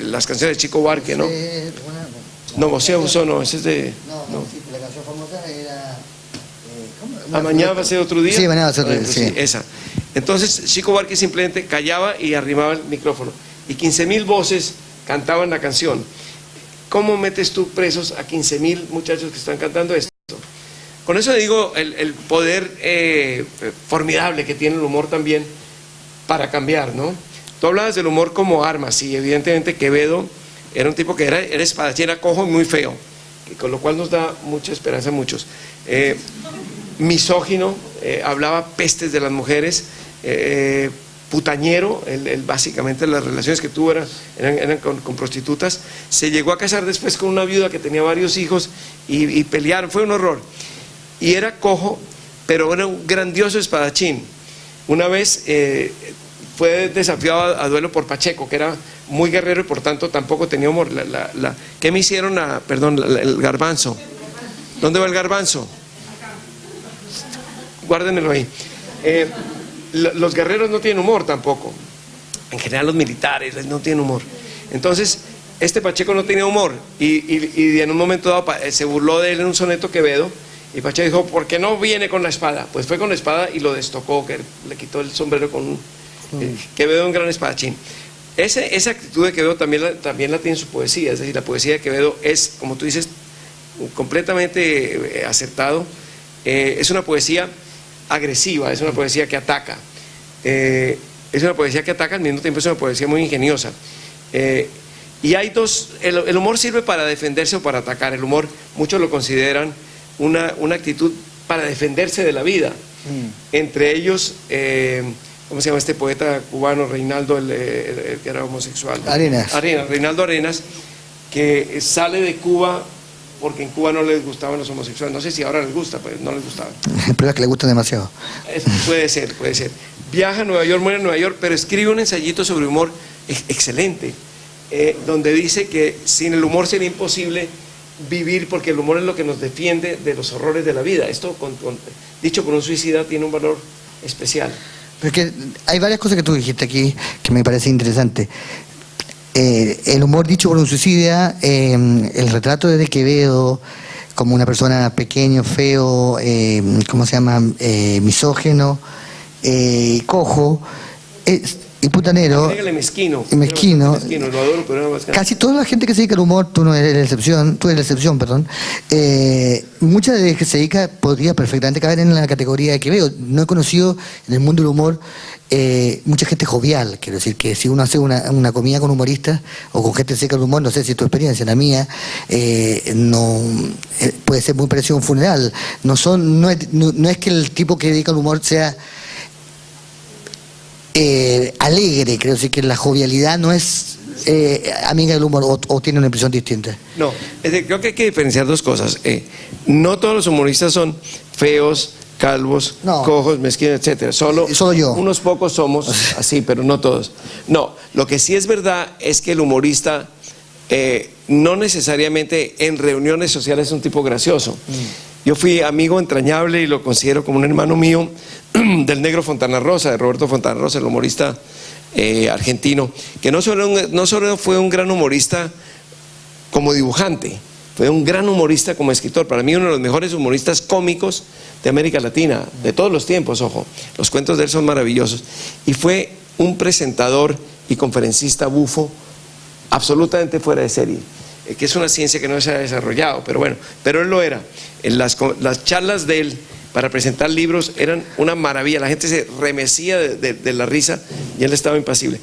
S2: las canciones de Chico Buarque, ¿no? No, José Usó, no, ese es de...
S1: No, sí, la canción famosa era...
S2: Mañana va a ser otro día.
S1: Sí, mañana va a ser otro día, sí.
S2: Esa. Entonces Chico Buarque simplemente callaba y arrimaba el micrófono, y 15.000 voces cantaban la canción. ¿Cómo metes tú presos a 15.000 muchachos que están cantando esto? Con eso digo el poder formidable que tiene el humor también para cambiar, ¿no? Tú hablabas del humor como arma. Sí, evidentemente Quevedo era un tipo que era espadachín, era cojo y muy feo, con lo cual nos da mucha esperanza a muchos. Misógino, hablaba pestes de las mujeres, putañero, básicamente las relaciones que tuvo eran con prostitutas. Se llegó a casar después con una viuda que tenía varios hijos y pelearon, fue un horror. Y era cojo, pero era un grandioso espadachín. Una vez fue desafiado a duelo por Pacheco, que era muy guerrero y por tanto tampoco tenía humor. ¿Qué me hicieron? El garbanzo. ¿Dónde va el garbanzo? Guárdenmelo ahí. Los guerreros no tienen humor tampoco. En general los militares no tienen humor. Entonces, este Pacheco no tenía humor y en un momento dado se burló de él en un soneto Quevedo. Y Pacheco dijo, ¿por qué no viene con la espada? Pues fue con la espada y lo destocó, que le quitó el sombrero con Quevedo, un gran espadachín. Esa actitud de Quevedo también la tiene en su poesía, es decir, la poesía de Quevedo es, como tú dices, completamente acertado. Es una poesía agresiva, es una poesía que ataca. Es una poesía que ataca, al mismo tiempo es una poesía muy ingeniosa. Y hay el humor sirve para defenderse o para atacar. El humor, muchos lo consideran una actitud para defenderse de la vida. Entre ellos, ¿cómo se llama este poeta cubano, Reinaldo, el que era homosexual? Reinaldo Arenas, que sale de Cuba porque en Cuba no les gustaban los homosexuales. No sé si ahora les gusta, pero no les gustaban.
S1: El problema es que les gustan demasiado.
S2: Puede ser. Viaja a Nueva York, muere en Nueva York, pero escribe un ensayito sobre humor excelente, donde dice que sin el humor sería imposible vivir, porque el humor es lo que nos defiende de los horrores de la vida. Esto, dicho por un suicida, tiene un valor especial.
S1: Porque hay varias cosas que tú dijiste aquí que me parece interesante. El humor dicho por un suicida, el retrato de Quevedo como una persona pequeño, feo, ¿cómo se llama? Misógeno, cojo, y putanero,
S2: mezquino,
S1: lo
S2: adoro, pero
S1: casi toda la gente que se dedica al humor, tú eres la excepción, perdón, mucha de la que se dedica podría perfectamente caber en la categoría de Quevedo. No he conocido en el mundo del humor mucha gente jovial, quiero decir que si uno hace una comida con humoristas o con gente que se dedica al humor, no sé si es tu experiencia, la mía, no puede ser muy parecido a un funeral. No es que el tipo que dedica al humor sea alegre, creo decir que la jovialidad no es amiga del humor, o tiene una impresión distinta.
S2: No, creo que hay que diferenciar dos cosas. No todos los humoristas son feos, calvos, cojos, mezquinos, etcétera. Solo yo. Unos pocos somos así, pero no todos. No, lo que sí es verdad es que el humorista no necesariamente en reuniones sociales es un tipo gracioso. Yo fui amigo entrañable y lo considero como un hermano mío del Negro Fontana Rosa, de Roberto Fontana Rosa, el humorista argentino, que no solo fue un gran humorista como dibujante, fue un gran humorista como escritor. Para mí uno de los mejores humoristas cómicos de América Latina, de todos los tiempos, ojo, los cuentos de él son maravillosos. Y fue un presentador y conferencista bufo absolutamente fuera de serie, que es una ciencia que no se ha desarrollado, pero bueno, pero él lo era. Las charlas de él para presentar libros eran una maravilla, la gente se remecía de la risa y él estaba impasible.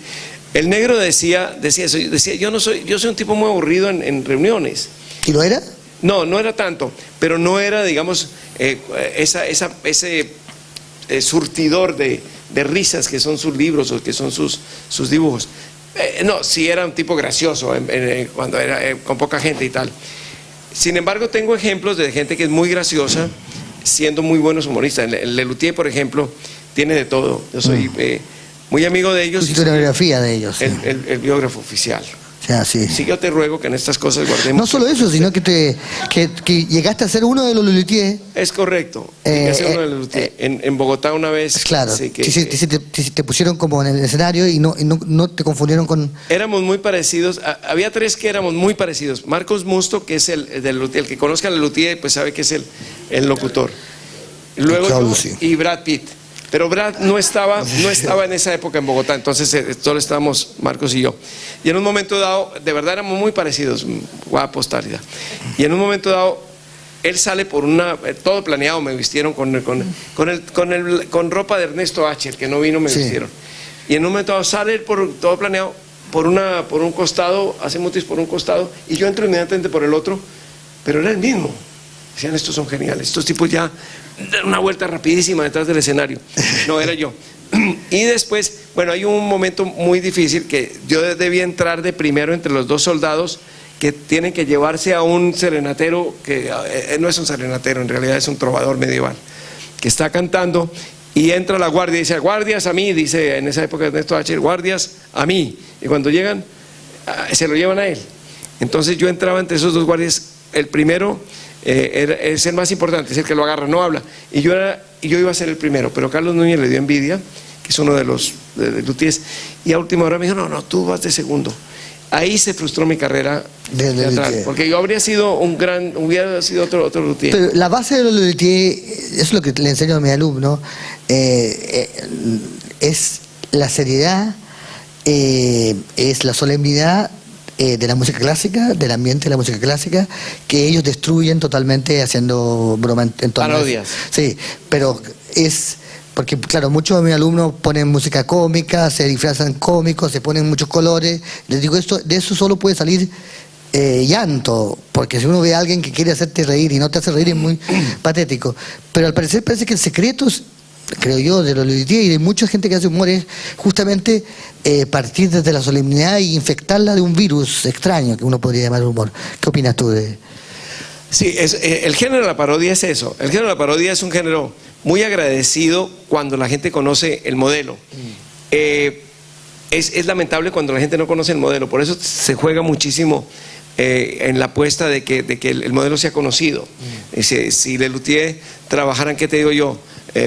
S2: El Negro decía eso, yo soy un tipo muy aburrido en reuniones.
S1: ¿Y lo era?
S2: No era tanto, pero no era, digamos, ese surtidor de risas que son sus libros o que son sus dibujos. No, sí era un tipo gracioso cuando era con poca gente y tal. Sin embargo, tengo ejemplos de gente que es muy graciosa siendo muy buenos humoristas. El Lelutier, por ejemplo, tiene de todo. Yo soy muy amigo de ellos.
S1: ¿Tu biografía de ellos?
S2: El biógrafo oficial.
S1: Sí.
S2: Sí, yo te ruego que en estas cosas guardemos.
S1: No solo eso, sino que llegaste a ser uno de los Lelutier.
S2: Es correcto. Llegué a ser uno de los Lelutier. En Bogotá una vez.
S1: Claro. Te pusieron como en el escenario y no te confundieron con.
S2: Éramos muy parecidos. Había tres que éramos muy parecidos. Marcos Musto, que es el del Lelutier. El que conozca al Lelutier, pues sabe que es el locutor. Luego y Brad Pitt. Pero Brad no estaba en esa época en Bogotá, entonces solo estábamos Marcos y yo. Y en un momento dado, de verdad éramos muy parecidos, guapos, tal. Y en un momento dado, él sale por todo planeado, me vistieron con ropa de Ernesto H, el que no vino me vistieron. Y en un momento dado sale él todo planeado por un costado, hace mutis por un costado, y yo entro inmediatamente por el otro, pero era el mismo. Decían, estos son geniales, estos tipos ya dar una vuelta rapidísima detrás del escenario. No, era yo. Y después, bueno, hay un momento muy difícil que yo debía entrar de primero entre los dos soldados que tienen que llevarse a un serenatero, que no es un serenatero, en realidad es un trovador medieval, que está cantando, y entra la guardia y dice, guardias a mí, dice en esa época Ernesto H., guardias a mí, y cuando llegan, se lo llevan a él. Entonces yo entraba entre esos dos guardias, el primero es el más importante, es el que lo agarra, no habla, y yo iba a ser el primero, pero Carlos Núñez le dio envidia, que es uno de los luthiers, y a última hora me dijo, no, tú vas de segundo. Ahí se frustró mi carrera teatral, porque yo hubiera sido otro luthier.
S1: Pero la base de los luthiers, eso es lo que le enseño a mi alumno, es la seriedad, es la solemnidad de la música clásica, del ambiente de la música clásica, que ellos destruyen totalmente haciendo broma en
S2: parodias.
S1: Sí, pero es... Porque, claro, muchos de mis alumnos ponen música cómica, se disfrazan cómicos, se ponen muchos colores. Les digo, de eso solo puede salir llanto, porque si uno ve a alguien que quiere hacerte reír y no te hace reír es muy patético. Pero al parecer parece que el secreto, creo yo, de los luthiers y de mucha gente que hace humor es justamente partir desde la solemnidad e infectarla de un virus extraño que uno podría llamar humor. ¿Qué opinas tú de...?
S2: Sí, el género de la parodia es eso. El género de la parodia es un género muy agradecido cuando la gente conoce el modelo. Es lamentable cuando la gente no conoce el modelo, por eso se juega muchísimo en la apuesta de que el modelo sea conocido. Si Le Luthier trabajaran, ¿qué te digo yo?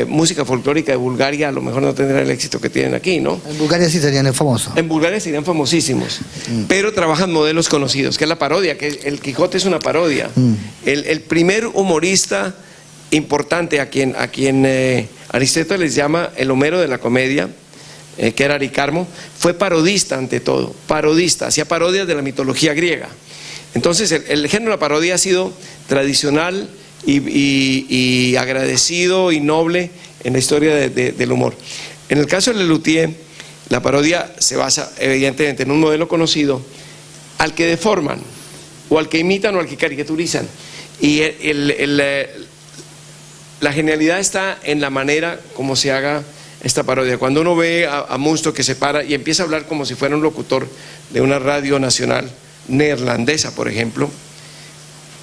S2: Música folclórica de Bulgaria, a lo mejor no tendrá el éxito que tienen aquí, ¿no?
S1: En Bulgaria sí serían famosos.
S2: En Bulgaria serían famosísimos, pero trabajan modelos conocidos, que es la parodia, que el Quijote es una parodia. El primer humorista importante a quien Aristóteles llama el Homero de la comedia, que era Aricarmo, fue parodista ante todo, parodista, hacía parodias de la mitología griega. Entonces el género de la parodia ha sido tradicional y agradecido y noble en la historia del humor. En el caso de Le Luthier, la parodia se basa evidentemente en un modelo conocido al que deforman, o al que imitan, o al que caricaturizan. Y la genialidad está en la manera como se haga esta parodia. Cuando uno ve a Munsto que se para y empieza a hablar como si fuera un locutor de una radio nacional neerlandesa, por ejemplo,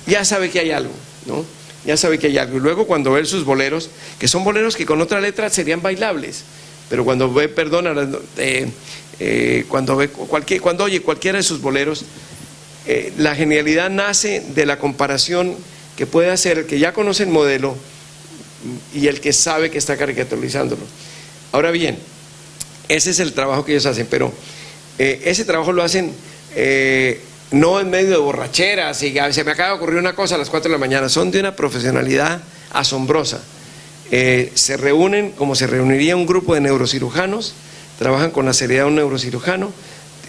S2: ya sabe que hay algo, ¿no? Ya sabe que hay algo. Y luego cuando ve sus boleros, que son boleros que con otra letra serían bailables, pero cuando ve, cuando oye cualquiera de sus boleros, la genialidad nace de la comparación que puede hacer el que ya conoce el modelo y el que sabe que está caricaturizándolo. Ahora bien, ese es el trabajo que ellos hacen, pero ese trabajo lo hacen no en medio de borracheras y se me acaba de ocurrir una cosa a las 4 de la mañana, son de una profesionalidad asombrosa. Se reúnen como se reuniría un grupo de neurocirujanos, trabajan con la seriedad de un neurocirujano,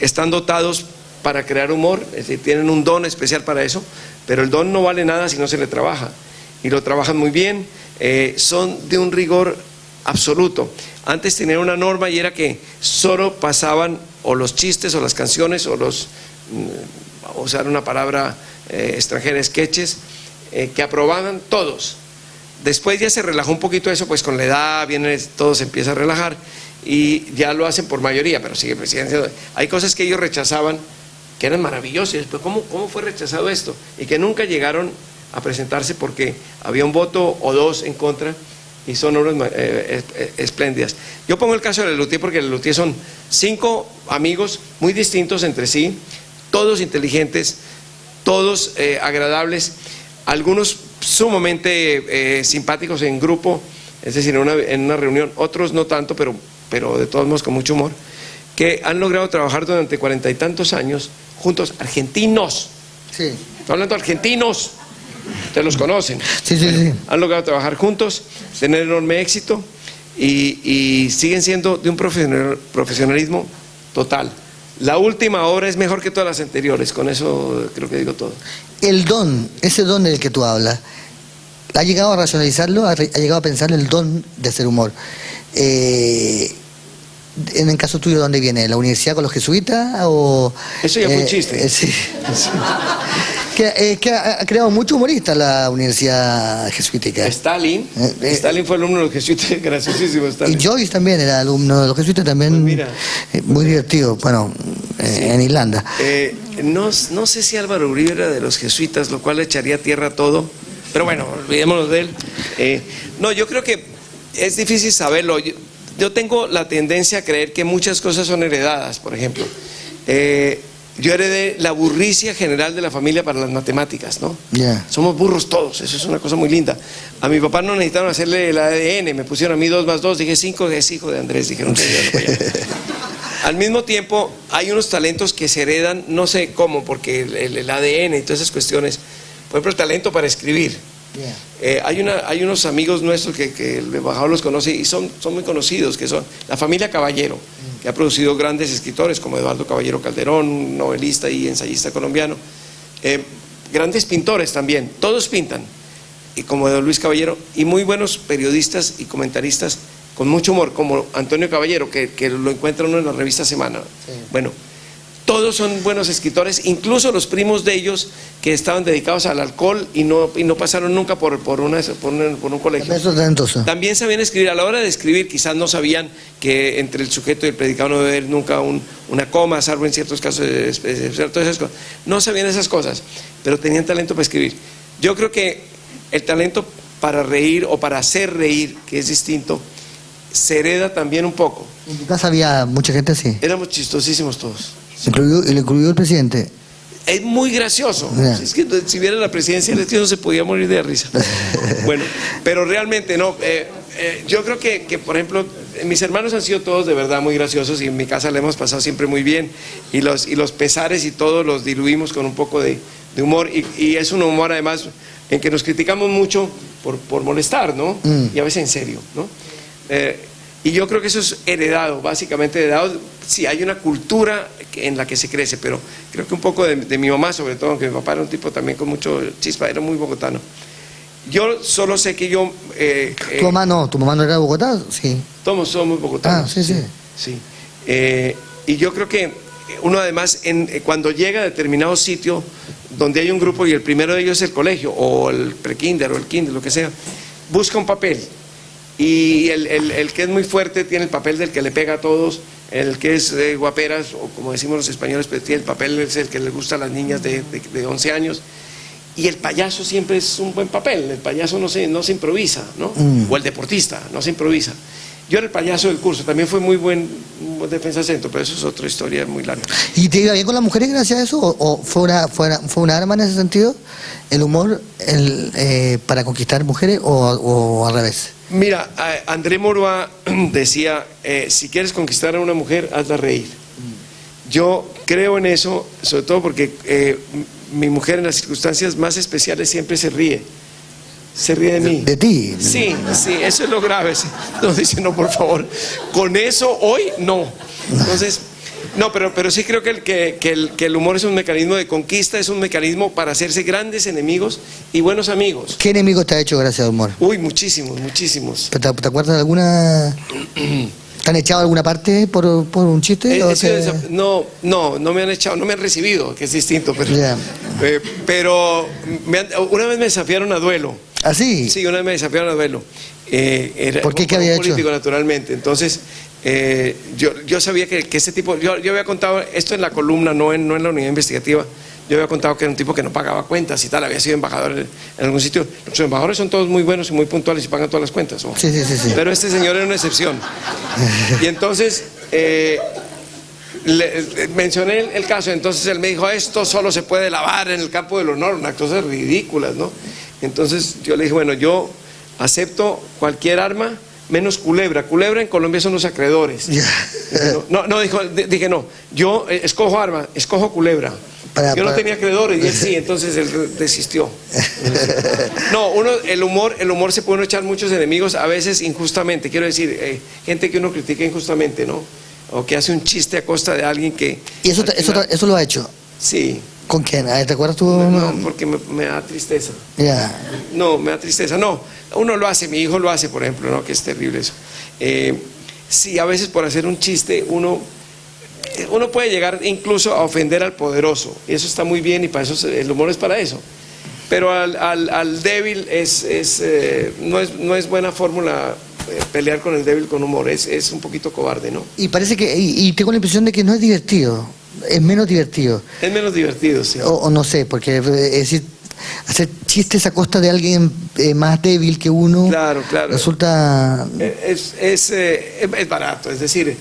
S2: están dotados para crear humor, es decir, tienen un don especial para eso, pero el don no vale nada si no se le trabaja, y lo trabajan muy bien, son de un rigor absoluto. Antes tenían una norma y era que solo pasaban o los chistes o las canciones o los, vamos a usar una palabra extranjera, sketches, que aprobaban todos. Después ya se relajó un poquito eso, pues con la edad todo se empieza a relajar y ya lo hacen por mayoría, pero sigue siendo. Hay cosas que ellos rechazaban que eran maravillosas, pero ¿cómo fue rechazado esto? Y que nunca llegaron a presentarse porque había un voto o dos en contra, y son obras espléndidas. Yo pongo el caso de Le Luthier porque Le Luthier son 5 amigos muy distintos entre sí, todos inteligentes, todos agradables, algunos sumamente simpáticos en grupo, es decir, en una reunión, otros no tanto, pero de todos modos con mucho humor, que han logrado trabajar durante 40 y tantos años juntos, argentinos.
S1: Sí.
S2: Estoy hablando de argentinos. Ustedes los conocen.
S1: Sí, sí, sí.
S2: Han logrado trabajar juntos, tener enorme éxito y siguen siendo de un profesionalismo total. La última obra es mejor que todas las anteriores, con eso creo que digo todo.
S1: El don, ese don del que tú hablas, ¿ha llegado a racionalizarlo? ¿Ha llegado a pensar el don de hacer humor? En el caso tuyo, ¿dónde viene? ¿La universidad con los jesuitas o...?
S2: Eso ya fue un chiste.
S1: Sí. que ha creado muchos humoristas la Universidad Jesuítica.
S2: Stalin fue alumno de los jesuitas, graciosísimo Stalin.
S1: Y Joyce también era alumno de los jesuitas, también
S2: pues mira,
S1: muy divertido, bueno, sí. En Irlanda.
S2: No sé si Álvaro Uribe era de los jesuitas, lo cual le echaría tierra a todo, pero bueno, olvidémonos de él. No, yo creo que es difícil saberlo. Yo tengo la tendencia a creer que muchas cosas son heredadas, por ejemplo. Yo heredé la burricia general de la familia para las matemáticas, ¿no?
S1: Yeah.
S2: Somos burros todos, eso es una cosa muy linda. A mi papá no necesitaron hacerle el ADN, me pusieron a mí 2 más 2, dije 5, es hijo de Andrés, dijeron. Al mismo tiempo, hay unos talentos que se heredan, no sé cómo, porque el ADN y todas esas cuestiones. Por ejemplo, el talento para escribir. Yeah. Hay unos amigos nuestros que el embajador los conoce y son muy conocidos, que son la familia Caballero, que ha producido grandes escritores como Eduardo Caballero Calderón, novelista y ensayista colombiano, grandes pintores también, todos pintan, y como Don Luis Caballero, y muy buenos periodistas y comentaristas con mucho humor, como Antonio Caballero, que lo encuentra uno en la revista Semana. Sí. Bueno, todos son buenos escritores, incluso los primos de ellos que estaban dedicados al alcohol y no pasaron nunca por un colegio. También sabían escribir. A la hora de escribir quizás no sabían que entre el sujeto y el predicado no debe haber nunca una coma, salvo en ciertos casos todas esas cosas. No sabían esas cosas, pero tenían talento para escribir. Yo creo que el talento para reír o para hacer reír, que es distinto, se hereda también un poco.
S1: ¿En tu casa había mucha gente así?
S2: Éramos chistosísimos todos.
S1: ¿Incluyó el presidente?
S2: Es muy gracioso. Yeah. Es que si viera la presidencia, es que no se podía morir de risa. Bueno, pero realmente no. Yo creo que, por ejemplo, mis hermanos han sido todos de verdad muy graciosos y en mi casa le hemos pasado siempre muy bien. Y los pesares y todo los diluimos con un poco de humor. Y es un humor además en que nos criticamos mucho por molestar, ¿no? Y a veces en serio, ¿no? Y yo creo que eso es heredado, básicamente heredado. Sí, hay una cultura en la que se crece, pero creo que un poco de mi mamá, sobre todo, aunque mi papá era un tipo también con mucho chispa, era muy bogotano. Yo solo sé que yo...
S1: ¿Tu mamá no era de Bogotá? Sí.
S2: Todos somos bogotanos.
S1: Ah, sí.
S2: Y yo creo que uno además, cuando llega a determinado sitio donde hay un grupo y el primero de ellos es el colegio, o el prekinder, o el kinder, lo que sea, busca un papel. Y el que es muy fuerte tiene el papel del que le pega a todos, el que es guaperas, o como decimos los españoles, pues tiene el papel, es el que le gusta a las niñas de 11 años, y el payaso siempre es un buen papel, el payaso no se improvisa, ¿no? O el deportista, no se improvisa. Yo era el payaso del curso, también fue muy buen defensa centro, pero eso es otra historia muy larga.
S1: ¿Y te iba bien con las mujeres gracias a eso? ¿O fue una arma en ese sentido? ¿El humor para conquistar mujeres o al revés?
S2: Mira, André Moroa decía, si quieres conquistar a una mujer, hazla reír. Yo creo en eso, sobre todo porque mi mujer en las circunstancias más especiales siempre se ríe. Se ríe de mí.
S1: ¿De ti?
S2: Sí, eso es lo grave. No, dice, no, por favor, con eso hoy no. Entonces, no, pero sí creo que el humor es un mecanismo de conquista, es un mecanismo para hacerse grandes enemigos y buenos amigos.
S1: ¿Qué enemigos te ha hecho gracias al humor?
S2: Uy, muchísimos.
S1: ¿Te acuerdas de alguna? ¿Te han echado alguna parte por un chiste?
S2: No me han echado, no me han recibido, que es distinto, pero, pero una vez me desafiaron a duelo.
S1: ¿Ah, sí?
S2: Sí, una vez me desafiaron a duelo.
S1: ¿Por qué? ¿Qué había hecho?
S2: Político, naturalmente. Entonces, yo sabía que ese tipo, yo había contado esto en la columna, no en la unidad investigativa. Yo había contado que era un tipo que no pagaba cuentas y tal, había sido embajador en algún sitio. Los embajadores son todos muy buenos y muy puntuales y pagan todas las cuentas. ¿No?
S1: Sí.
S2: Pero este señor era una excepción. Y entonces mencioné el caso, entonces él me dijo, esto solo se puede lavar en el campo del honor, unas cosas ridículas, ¿no? Entonces yo le dije, bueno, yo acepto cualquier arma menos culebra. Culebra en Colombia son los acreedores. Dije no, yo escojo arma, escojo culebra. Yo no tenía acreedores y él sí, entonces él desistió. No, el humor se puede echar muchos enemigos, a veces injustamente, quiero decir, gente que uno critica injustamente, ¿no? O que hace un chiste a costa de alguien que...
S1: ¿Y eso lo ha hecho?
S2: Sí.
S1: ¿Con quién? ¿Te acuerdas tú?
S2: No, porque me da tristeza. No, me da tristeza. No, uno lo hace, mi hijo lo hace, por ejemplo, ¿no? Que es terrible eso. Sí, a veces por hacer un chiste uno uno puede llegar incluso a ofender al poderoso, y eso está muy bien, y para eso el humor es para eso. Pero al débil no es buena fórmula pelear con el débil con humor, es un poquito cobarde, ¿no?
S1: Y parece que, y tengo la impresión de que no es divertido, es menos divertido.
S2: Es menos divertido, sí.
S1: O no sé, porque es decir, hacer chistes a costa de alguien más débil que uno,
S2: claro.
S1: Resulta...
S2: Es barato, es decir,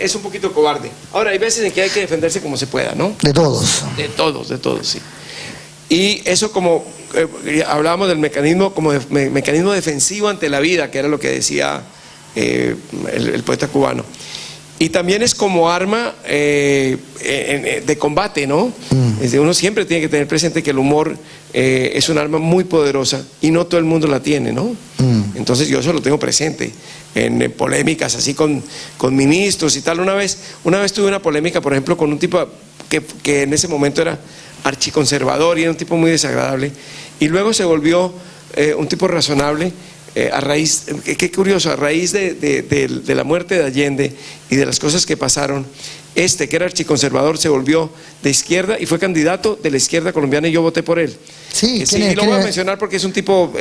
S2: es un poquito cobarde. Ahora, hay veces en que hay que defenderse como se pueda, ¿no?
S1: De todos.
S2: De todos, sí. Y eso, como hablábamos del mecanismo, como mecanismo defensivo ante la vida, que era lo que decía el poeta cubano. Y también es como arma de combate, ¿no? Uno siempre tiene que tener presente que el humor es un arma muy poderosa y no todo el mundo la tiene, ¿no? Entonces yo eso lo tengo presente en polémicas así con ministros y tal. Una vez tuve una polémica, por ejemplo, con un tipo que en ese momento era archiconservador y era un tipo muy desagradable, y luego se volvió un tipo razonable. A raíz, qué curioso, a raíz de la muerte de Allende y de las cosas que pasaron, que era archiconservador, se volvió de izquierda y fue candidato de la izquierda colombiana, y yo voté por él.
S1: Sí,
S2: y lo voy a mencionar porque es un tipo,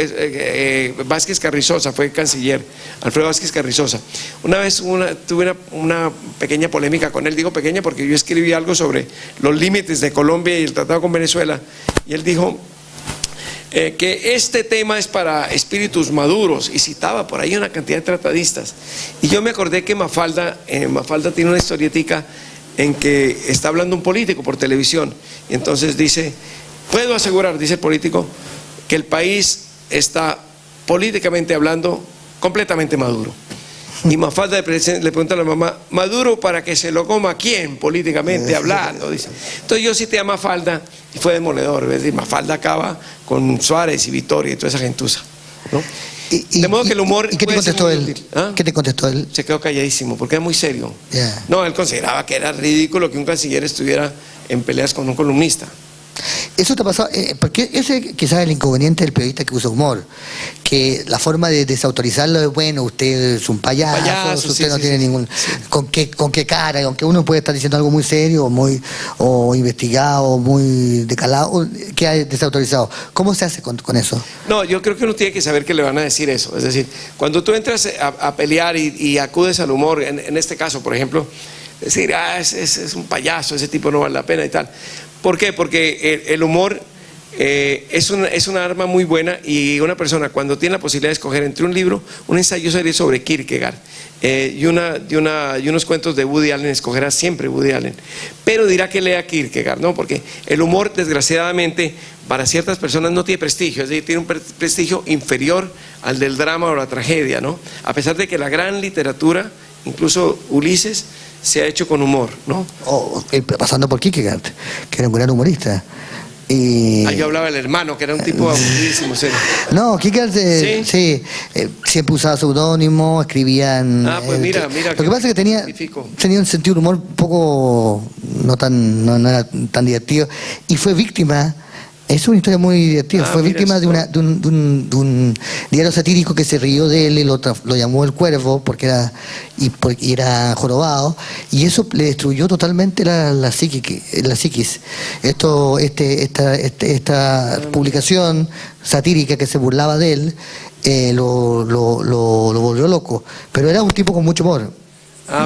S2: Vázquez Carrizosa, fue canciller, Alfredo Vázquez Carrizosa. Una vez tuve una pequeña polémica con él, digo pequeña porque yo escribí algo sobre los límites de Colombia y el tratado con Venezuela, y él dijo que este tema es para espíritus maduros, y citaba por ahí una cantidad de tratadistas, y yo me acordé que Mafalda tiene una historietica en que está hablando un político por televisión, y entonces dice: puedo asegurar, dice el político, que el país está políticamente hablando completamente maduro. Y Mafalda le pregunta a la mamá: ¿maduro para que se lo coma quién, políticamente hablando? Dice. Entonces yo cité a Mafalda y fue demoledor. Es decir, Mafalda acaba con Suárez y Victoria y toda esa gentuza, ¿no? De modo que el humor...
S1: ¿Y qué te contestó él?
S2: ¿Ah?
S1: ¿Qué te contestó él?
S2: Se quedó calladísimo porque era muy serio.
S1: Yeah.
S2: No, él consideraba que era ridículo que un canciller estuviera en peleas con un columnista.
S1: Eso te ha pasado, porque ese quizás es el inconveniente del periodista que usa humor, que la forma de desautorizarlo es: bueno, usted es un payaso, usted no tiene ningún... ¿Con qué cara? Aunque uno puede estar diciendo algo muy serio, o investigado, muy decalado, queda desautorizado. ¿Cómo se hace con eso?
S2: No, yo creo que uno tiene que saber que le van a decir eso. Es decir, cuando tú entras a pelear y acudes al humor, en este caso, por ejemplo, decir: es un payaso, ese tipo no vale la pena y tal. ¿Por qué? Porque el humor es una arma muy buena, y una persona, cuando tiene la posibilidad de escoger entre un libro, un ensayo serio sobre Kierkegaard y unos cuentos de Woody Allen, escogerá siempre Woody Allen, pero dirá que lea Kierkegaard, ¿no? Porque el humor, desgraciadamente, para ciertas personas no tiene prestigio, es decir, tiene un prestigio inferior al del drama o la tragedia, ¿no? A pesar de que la gran literatura, incluso Ulises, se ha hecho con humor, ¿no?
S1: Pasando por Kierkegaard, que era un gran humorista.
S2: Yo hablaba del hermano, que era un tipo aburridísimo, serio.
S1: No, Kierkegaard siempre usaba seudónimo, escribían...
S2: pues mira.
S1: Lo que pasa es que tenía un sentido de humor un poco no era tan divertido, y fue víctima... Es una historia muy divertida. Fue víctima de un diario satírico que se rió de él y lo llamó El Cuervo porque era jorobado, y eso le destruyó totalmente la psiquis. Esta publicación satírica que se burlaba de él lo volvió loco, pero era un tipo con mucho humor.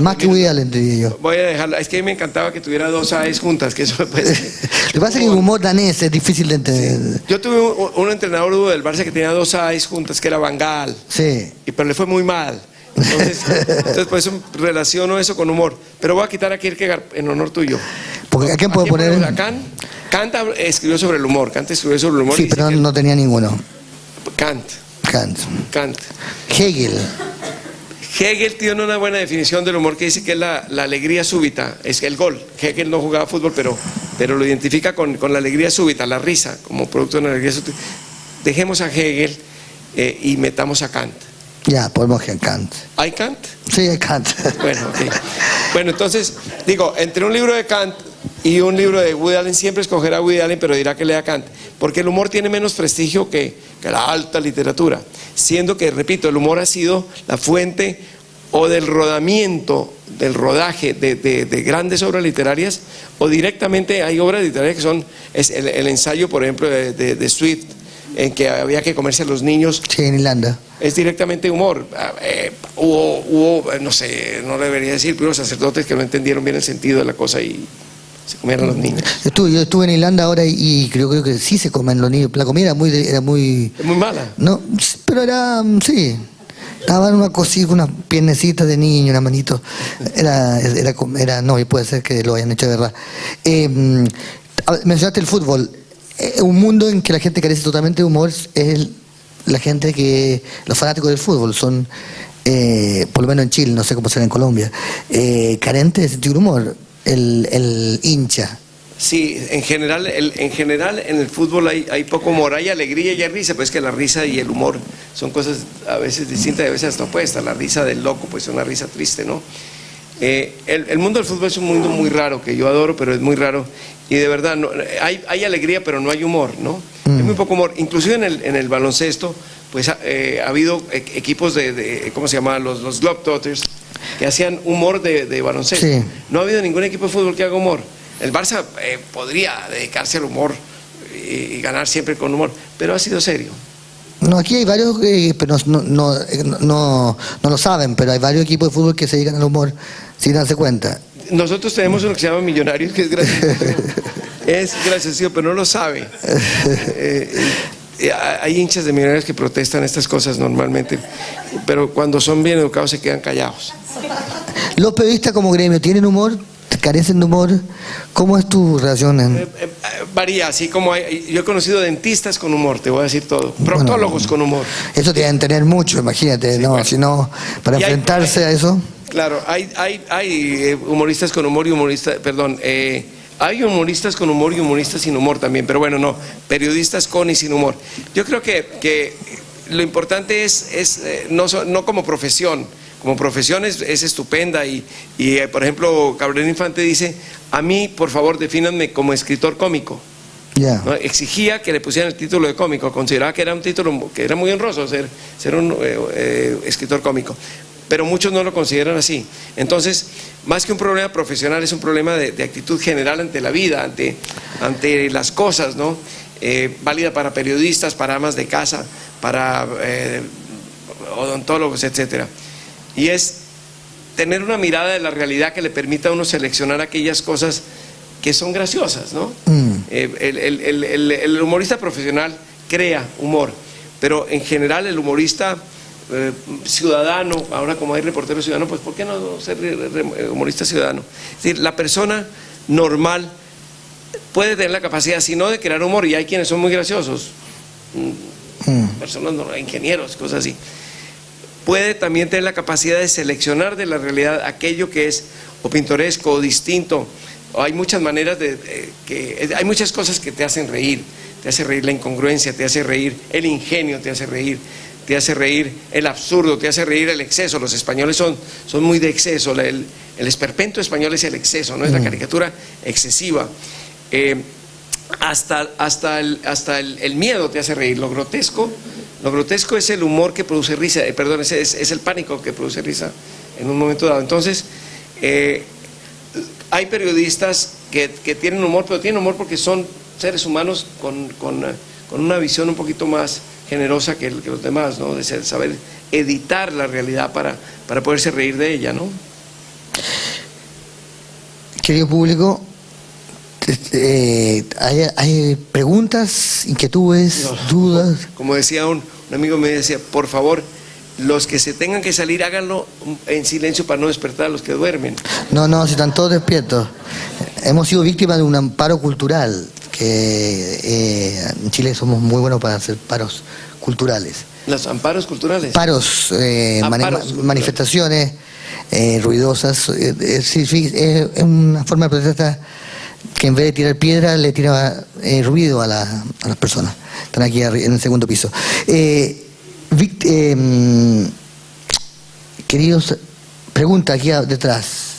S1: Más que Woody Allen, diría yo.
S2: Voy a dejarla. Es que a mí me encantaba que tuviera dos A's juntas, que eso pues,
S1: Lo que pasa es que el humor danés es difícil de entender.
S2: Sí. Yo tuve un entrenador del Barça que tenía dos A's juntas, que era Van Gaal.
S1: Sí.
S2: Pero le fue muy mal. Entonces por eso relaciono eso con humor. Pero voy a quitar a Kierkegaard en honor tuyo.
S1: Porque ¿a quién puedo poner?
S2: Kant escribió sobre el humor.
S1: Sí, pero no tenía ninguno.
S2: Kant. Hegel tiene una buena definición del humor, que dice que es la alegría súbita, es el gol. Hegel no jugaba fútbol, pero lo identifica con la alegría súbita, la risa, como producto de una alegría súbita. Dejemos a Hegel y metamos a Kant.
S1: Ya, podemos que Kant.
S2: ¿Hay Kant?
S1: Sí, hay Kant.
S2: Bueno, entonces, digo, entre un libro de Kant y un libro de Woody Allen, siempre escogerá Woody Allen, pero dirá que lea Kant, porque el humor tiene menos prestigio que la alta literatura, siendo que, repito, el humor ha sido la fuente o del rodamiento, del rodaje de grandes obras literarias, o directamente hay obras literarias que son el ensayo, por ejemplo, de Swift, en que había que comerse a los niños.
S1: Sí, en Irlanda.
S2: Es directamente humor. Hubo, no sé, no debería decir, pero sacerdotes que no entendieron bien el sentido de la cosa y se comieron a los niños.
S1: Yo estuve en Irlanda ahora y creo que sí se comen los niños. La comida era muy...
S2: Es muy mala.
S1: No, pero era, sí. Daban una cosita, unas piernecitas de niño, una manito. No, y puede ser que lo hayan hecho de verdad. Mencionaste el fútbol. Un mundo en que la gente carece totalmente de humor es la gente los fanáticos del fútbol son, por lo menos en Chile, no sé cómo será en Colombia, carentes de sentido de humor, el hincha.
S2: Sí, en general en el fútbol hay poco humor, hay alegría y hay risa, pero es que la risa y el humor son cosas a veces distintas y a veces hasta opuestas. La risa del loco pues es una risa triste, ¿no? El mundo del fútbol es un mundo muy raro, que yo adoro, pero es muy raro, y de verdad hay alegría, pero no hay humor, ¿no? Hay muy poco humor. Inclusive en el baloncesto pues ha habido equipos ¿cómo se llama? Los Globetrotters, que hacían humor de baloncesto.
S1: Sí.
S2: No ha habido ningún equipo de fútbol que haga humor. El Barça podría dedicarse al humor y ganar siempre con humor, pero ha sido serio.
S1: No, aquí hay varios, pero no lo saben, pero hay varios equipos de fútbol que se dedican al humor sin darse cuenta.
S2: Nosotros tenemos uno que se llama Millonarios, que es gracioso. Es gracioso, pero no lo sabe. Hay hinchas de Millonarios que protestan estas cosas normalmente, pero cuando son bien educados se quedan callados.
S1: ¿Los periodistas como gremio tienen humor? ¿Carecen de humor? ¿Cómo es tu relación?
S2: Varía, así como yo he conocido dentistas con humor, te voy a decir todo, proctólogos con humor.
S1: Eso te deben tener mucho, imagínate, sí, ¿no? Bueno. Si no, para enfrentarse a eso.
S2: Claro, hay humoristas con humor y humoristas, perdón, hay humoristas con humor y humoristas sin humor también, pero bueno, no, periodistas con y sin humor. Yo creo que lo importante es no como profesión. Como profesión es estupenda y por ejemplo, Cabrera Infante dice, a mí, por favor, defínanme como escritor cómico.
S1: Yeah.
S2: ¿No? Exigía que le pusieran el título de cómico, consideraba que era un título que era muy honroso ser un escritor cómico, pero muchos no lo consideran así. Entonces, más que un problema profesional, es un problema de actitud general ante la vida, ante las cosas, ¿no? Válida para periodistas, para amas de casa, para odontólogos, etcétera. Y es tener una mirada de la realidad que le permita a uno seleccionar aquellas cosas que son graciosas, ¿no? El humorista profesional crea humor, pero en general el humorista ciudadano, ahora como hay reportero ciudadano, pues ¿por qué no ser humorista ciudadano? Es decir, la persona normal puede tener la capacidad, si no de crear humor, y hay quienes son muy graciosos, personas, ingenieros, cosas así, puede también tener la capacidad de seleccionar de la realidad aquello que es o pintoresco o distinto. Hay muchas maneras hay muchas cosas que te hacen reír la incongruencia, te hace reír el ingenio, te hace reír el absurdo, te hace reír el exceso. Los españoles son muy de exceso, el esperpento español es el exceso, ¿no? Es la caricatura excesiva. Hasta el miedo te hace reír. Lo grotesco es el humor que produce risa, perdón, es el pánico que produce risa en un momento dado. Entonces, hay periodistas que tienen humor, pero tienen humor porque son seres humanos con una visión un poquito más generosa que los demás, ¿no? De saber editar la realidad para poderse reír de ella, ¿no?
S1: Querido público, ¿hay preguntas, inquietudes, dudas?
S2: Como decía un amigo, me decía, por favor, los que se tengan que salir, háganlo en silencio para no despertar a los que duermen.
S1: No, si están todos despiertos. Hemos sido víctimas de un amparo cultural, que en Chile somos muy buenos para hacer paros culturales.
S2: ¿Los amparos culturales?
S1: Paros, manifestaciones ruidosas. Es una forma de protesta que en vez de tirar piedra le tira ruido a las personas. Están aquí en el segundo piso. Queridos, pregunta aquí detrás.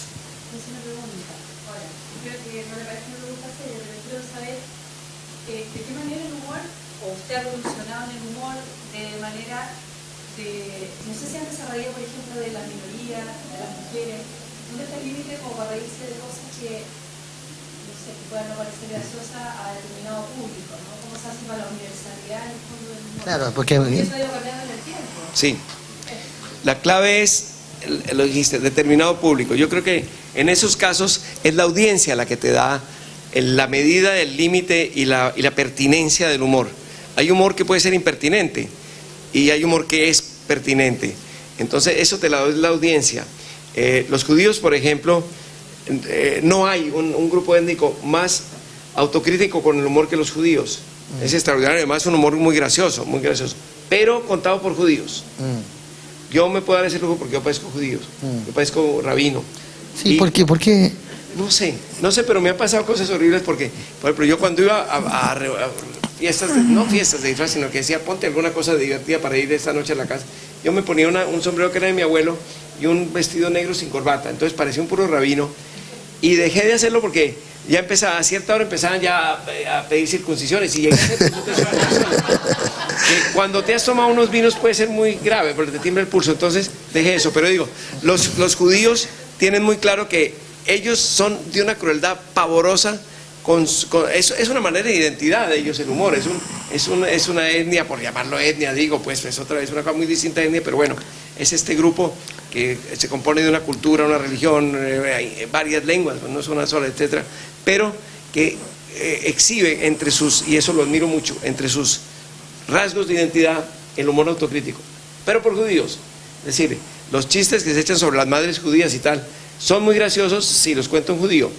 S3: No sé si han desarrollado por ejemplo, de las minorías, de las mujeres? ¿Dónde está el límite como para reírse de cosas que, no sé, que puedan no parecer graciosas a determinado público, ¿no? ¿Cómo se hace para la universalidad en el fondo del humor?
S1: Claro, porque
S3: Eso ha ido cambiando en el tiempo.
S2: Sí. La clave es, lo dijiste, determinado público. Yo creo que en esos casos es la audiencia la que te da la medida, el límite y la pertinencia del humor. Hay humor que puede ser impertinente y hay humor que es pertinente. Entonces eso te la da la audiencia. Los judíos, por ejemplo, no hay un grupo étnico más autocrítico con el humor que los judíos. Es extraordinario, además es un humor muy gracioso, pero contado por judíos. Yo me puedo dar ese lujo porque yo parezco judíos, yo parezco rabino.
S1: Sí, ¿por qué?
S2: No sé, pero me han pasado cosas horribles porque, por ejemplo, yo cuando iba a fiestas, no fiestas de disfraz, sino que decía, ponte alguna cosa divertida para ir esta noche a la casa, yo me ponía un sombrero que era de mi abuelo y un vestido negro sin corbata, entonces parecía un puro rabino, y dejé de hacerlo porque ya empezaba, a cierta hora empezaban ya a pedir circuncisiones, y llegué a ese punto de circuncisión. Cuando te has tomado unos vinos puede ser muy grave porque te tiembla el pulso, entonces dejé eso. Pero digo, los judíos tienen muy claro que ellos son de una crueldad pavorosa, es una manera de identidad de ellos el humor, es una etnia, por llamarlo etnia, digo, pues es otra vez una cosa muy distinta de etnia, pero bueno, es este grupo que se compone de una cultura, una religión, varias lenguas, no es una sola, etcétera, pero que exhibe entre sus, y eso lo admiro mucho, entre sus rasgos de identidad, el humor autocrítico, pero por judíos. Es decir, los chistes que se echan sobre las madres judías y tal son muy graciosos si los cuenta un judío.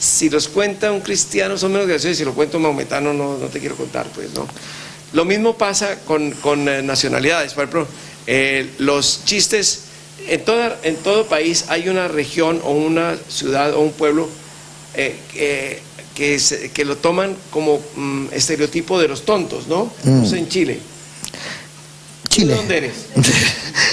S2: Si los cuenta un cristiano son menos graciosos, y si lo cuenta un maometano no te quiero contar, pues no. Lo mismo pasa con nacionalidades. Por ejemplo, los chistes en todo país hay una región o una ciudad o un pueblo que lo toman como estereotipo de los tontos, ¿no? No sé, en Chile.
S1: Chile.
S2: ¿De dónde eres?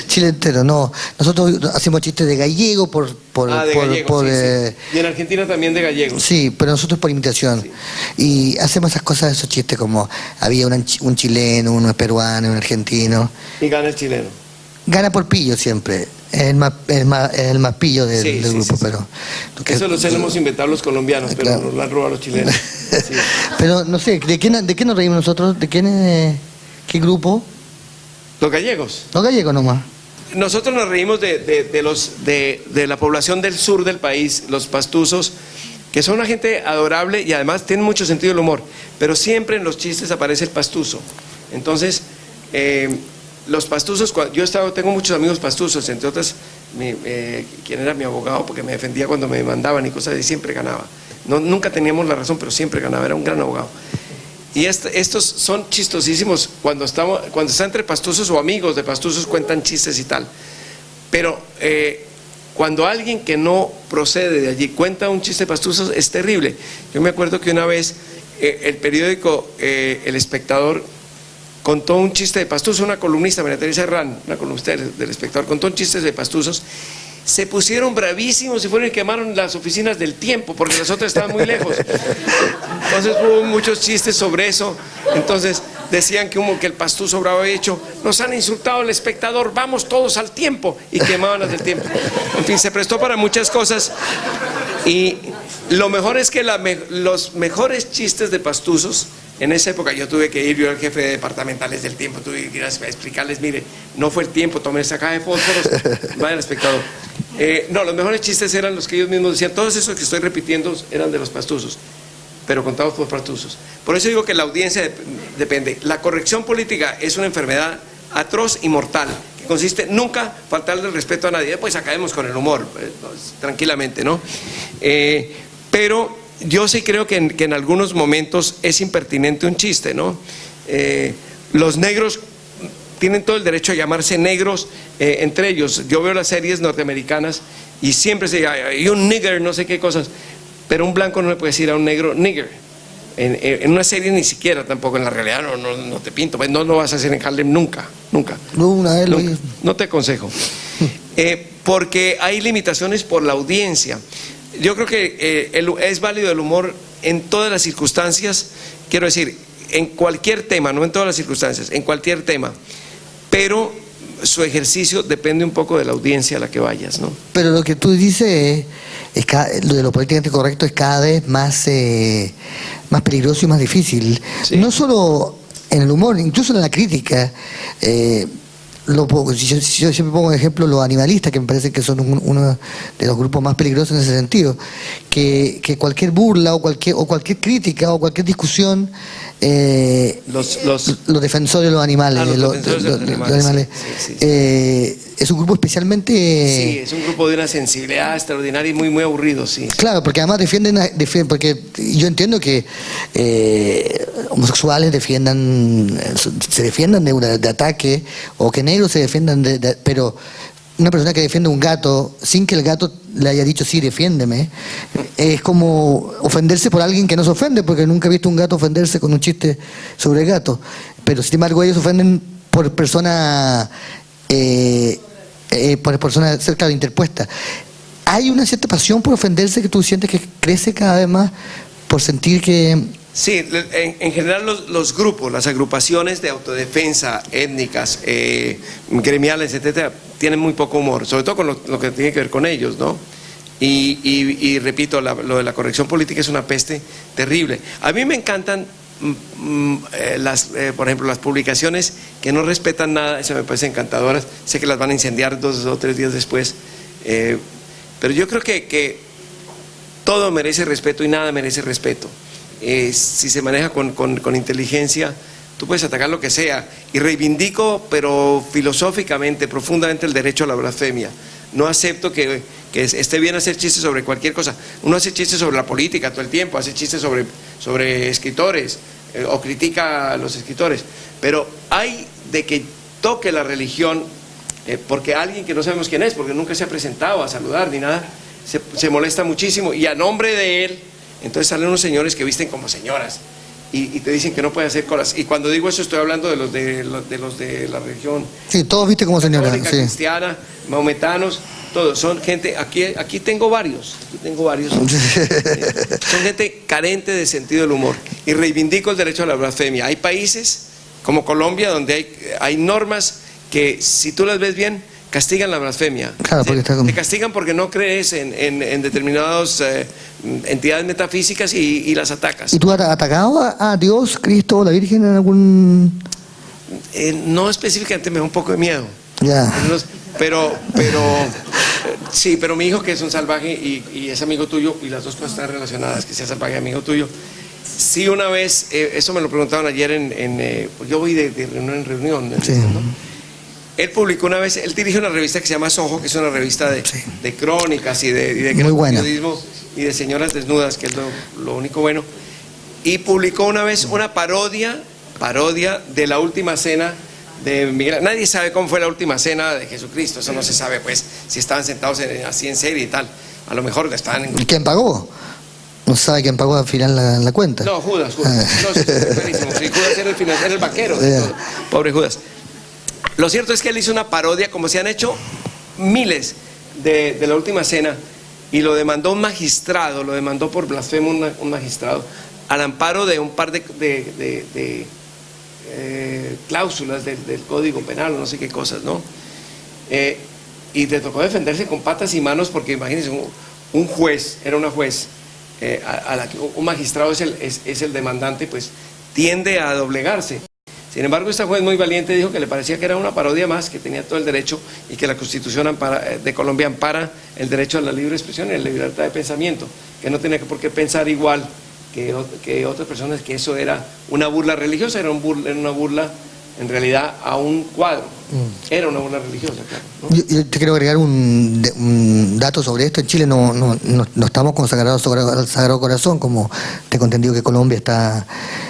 S1: Chile entero, no. Nosotros hacemos chistes de gallego
S2: sí. Y en Argentina también de gallegos.
S1: Sí, pero nosotros por imitación. Sí. Y hacemos esas cosas, esos chistes como había un chileno, un peruano, un argentino.
S2: Y gana el chileno.
S1: Gana por pillo siempre. Es el más pillo del grupo, pero...
S2: Eso lo hemos inventado los colombianos, pero claro, nos lo han robado los chilenos. Sí.
S1: Pero no sé, ¿de qué nos reímos nosotros? ¿De qué grupo?
S2: Los gallegos.
S1: Los gallegos nomás.
S2: Nosotros nos reímos de la población del sur del país, los pastuzos, que son una gente adorable y además tienen mucho sentido del humor, pero siempre en los chistes aparece el pastuzo. Entonces, los pastuzos, tengo muchos amigos pastuzos, entre otras, quien era mi abogado, porque me defendía cuando me demandaban y cosas así, siempre ganaba. Nunca teníamos la razón, pero siempre ganaba, era un gran abogado. Y estos son chistosísimos cuando está entre pastuzos o amigos de pastuzos cuentan chistes y tal. Pero cuando alguien que no procede de allí cuenta un chiste de pastuzos es terrible. Yo me acuerdo que una vez el periódico El Espectador contó un chiste de pastuzos, una columnista, María Teresa Herrán, una columnista del Espectador, contó un chiste de pastuzos. Se pusieron bravísimos y fueron y quemaron las oficinas del Tiempo porque las otras estaban muy lejos. Entonces hubo muchos chistes sobre eso. Entonces decían que el pastuzo bravo había dicho: nos han insultado El Espectador, vamos todos al Tiempo, y quemaban las del Tiempo. En fin, se prestó para muchas cosas. Y lo mejor es que los mejores chistes de pastuzos en esa época, yo tuve que ir, yo era el jefe de departamentales del Tiempo, tuve que ir a explicarles: mire, no fue el Tiempo, tomen esa caja de fósforos, vaya al Espectador. No, los mejores chistes eran los que ellos mismos decían. Todos esos que estoy repitiendo eran de los pastuzos, pero contados por pastuzos. Por eso digo que la audiencia depende. La corrección política es una enfermedad atroz y mortal, que consiste nunca faltarle el respeto a nadie. Pues acabemos con el humor, tranquilamente, ¿no? Pero yo sí creo que en algunos momentos es impertinente un chiste, ¿no? Los negros tienen todo el derecho a llamarse negros entre ellos. Yo veo las series norteamericanas y siempre se dice: hay un nigger, no sé qué cosas, pero un blanco no le puede decir a un negro nigger. En una serie ni siquiera, tampoco en la realidad, no te pinto, no lo vas a hacer en Harlem nunca. No te aconsejo. Porque hay limitaciones por la audiencia. Yo creo que es válido el humor en todas las circunstancias, quiero decir, en cualquier tema, no en todas las circunstancias, en cualquier tema, pero su ejercicio depende un poco de la audiencia a la que vayas, ¿no?
S1: Pero lo que tú dices lo de lo políticamente correcto es cada vez más, más peligroso y más difícil.
S2: Sí.
S1: No solo en el humor, incluso en la crítica. Yo siempre pongo de ejemplo los animalistas, que me parece que son uno de los grupos más peligrosos en ese sentido, que cualquier burla o cualquier crítica o cualquier discusión, los defensores de los animales,
S2: los defensores de los animales, sí.
S1: Es un grupo especialmente...
S2: Sí, es un grupo de una sensibilidad extraordinaria y muy, muy aburrido, sí.
S1: Claro, porque además defienden porque yo entiendo que homosexuales se defiendan de ataque, o que negros se defiendan pero una persona que defiende un gato sin que el gato le haya dicho sí, defiéndeme, es como ofenderse por alguien que no se ofende, porque nunca he visto un gato ofenderse con un chiste sobre el gato, pero sin embargo ellos ofenden por persona claro, interpuesta. Hay una cierta pasión por ofenderse que tú sientes que crece cada vez más por sentir que...
S2: Sí, en general los grupos, las agrupaciones de autodefensa étnicas, gremiales, etcétera, tienen muy poco humor, sobre todo con lo que tiene que ver con ellos, ¿no? Y repito, lo de la corrección política es una peste terrible. A mí me encantan por ejemplo, las publicaciones que no respetan nada, eso me parece encantadoras. Sé que las van a incendiar 2 o 3 días después, pero yo creo que todo merece respeto y nada merece respeto. Si se maneja con inteligencia, tú puedes atacar lo que sea. Y reivindico, pero filosóficamente, profundamente, el derecho a la blasfemia. No acepto que esté bien hacer chistes sobre cualquier cosa. Uno hace chistes sobre la política todo el tiempo, hace chistes sobre escritores, o critica a los escritores, pero hay de que toque la religión, porque alguien que no sabemos quién es, porque nunca se ha presentado a saludar ni nada, se molesta muchísimo, y a nombre de él, entonces salen unos señores que visten como señoras y te dicen que no puede hacer cosas. Y cuando digo eso estoy hablando de los de la religión.
S1: Sí, todos visten como señoras.
S2: Católica,
S1: sí.
S2: Cristiana, maometanos, todos. Son gente, aquí tengo varios. Son gente carente de sentido del humor. Y reivindico el derecho a la blasfemia. Hay países como Colombia donde hay normas que, si tú las ves bien, castigan la blasfemia.
S1: Claro, porque
S2: te castigan porque no crees en determinadas entidades metafísicas y las atacas.
S1: ¿Y tú has atacado a Dios, Cristo, la Virgen en algún...?
S2: No específicamente, me da un poco de miedo.
S1: Ya.
S2: Pero sí, pero mi hijo, que es un salvaje y es amigo tuyo, y las dos cosas están relacionadas, que sea salvaje y amigo tuyo. Sí, una vez, eso me lo preguntaban ayer yo voy de reunión en reunión,
S1: sí.
S2: ¿no? Él publicó una vez, él dirige una revista que se llama Soho, que es una revista de crónicas y de periodismo y de señoras desnudas, que es lo único bueno. Y publicó una vez una parodia de la última cena de Miguel. Nadie sabe cómo fue la última cena de Jesucristo, eso no se sabe, pues, si estaban sentados así en serie y tal. A lo mejor estaban en...
S1: ¿Y quién pagó? No sabe quién pagó al final la cuenta.
S2: No, Judas. No, sí, es clarísimo. Sí, Judas era el vaquero. Pobre Judas. Lo cierto es que él hizo una parodia, como se han hecho miles de la última cena, y lo demandó un magistrado, lo demandó por blasfemo un magistrado, al amparo de un par de cláusulas del Código Penal o no sé qué cosas, ¿no? Y le tocó defenderse con patas y manos, porque imagínense, un juez, era una juez, un magistrado es el demandante, pues tiende a doblegarse. Sin embargo, esta juez muy valiente dijo que le parecía que era una parodia más, que tenía todo el derecho, y que la Constitución de Colombia ampara el derecho a la libre expresión y a la libertad de pensamiento, que no tenía por qué pensar igual que otras personas, que eso era una burla religiosa, era una burla en realidad a un cuadro. Era una burla religiosa, claro, ¿no?
S1: Yo te quiero agregar un dato sobre esto. En Chile no estamos consagrados al Sagrado Corazón, como tengo entendido que Colombia está...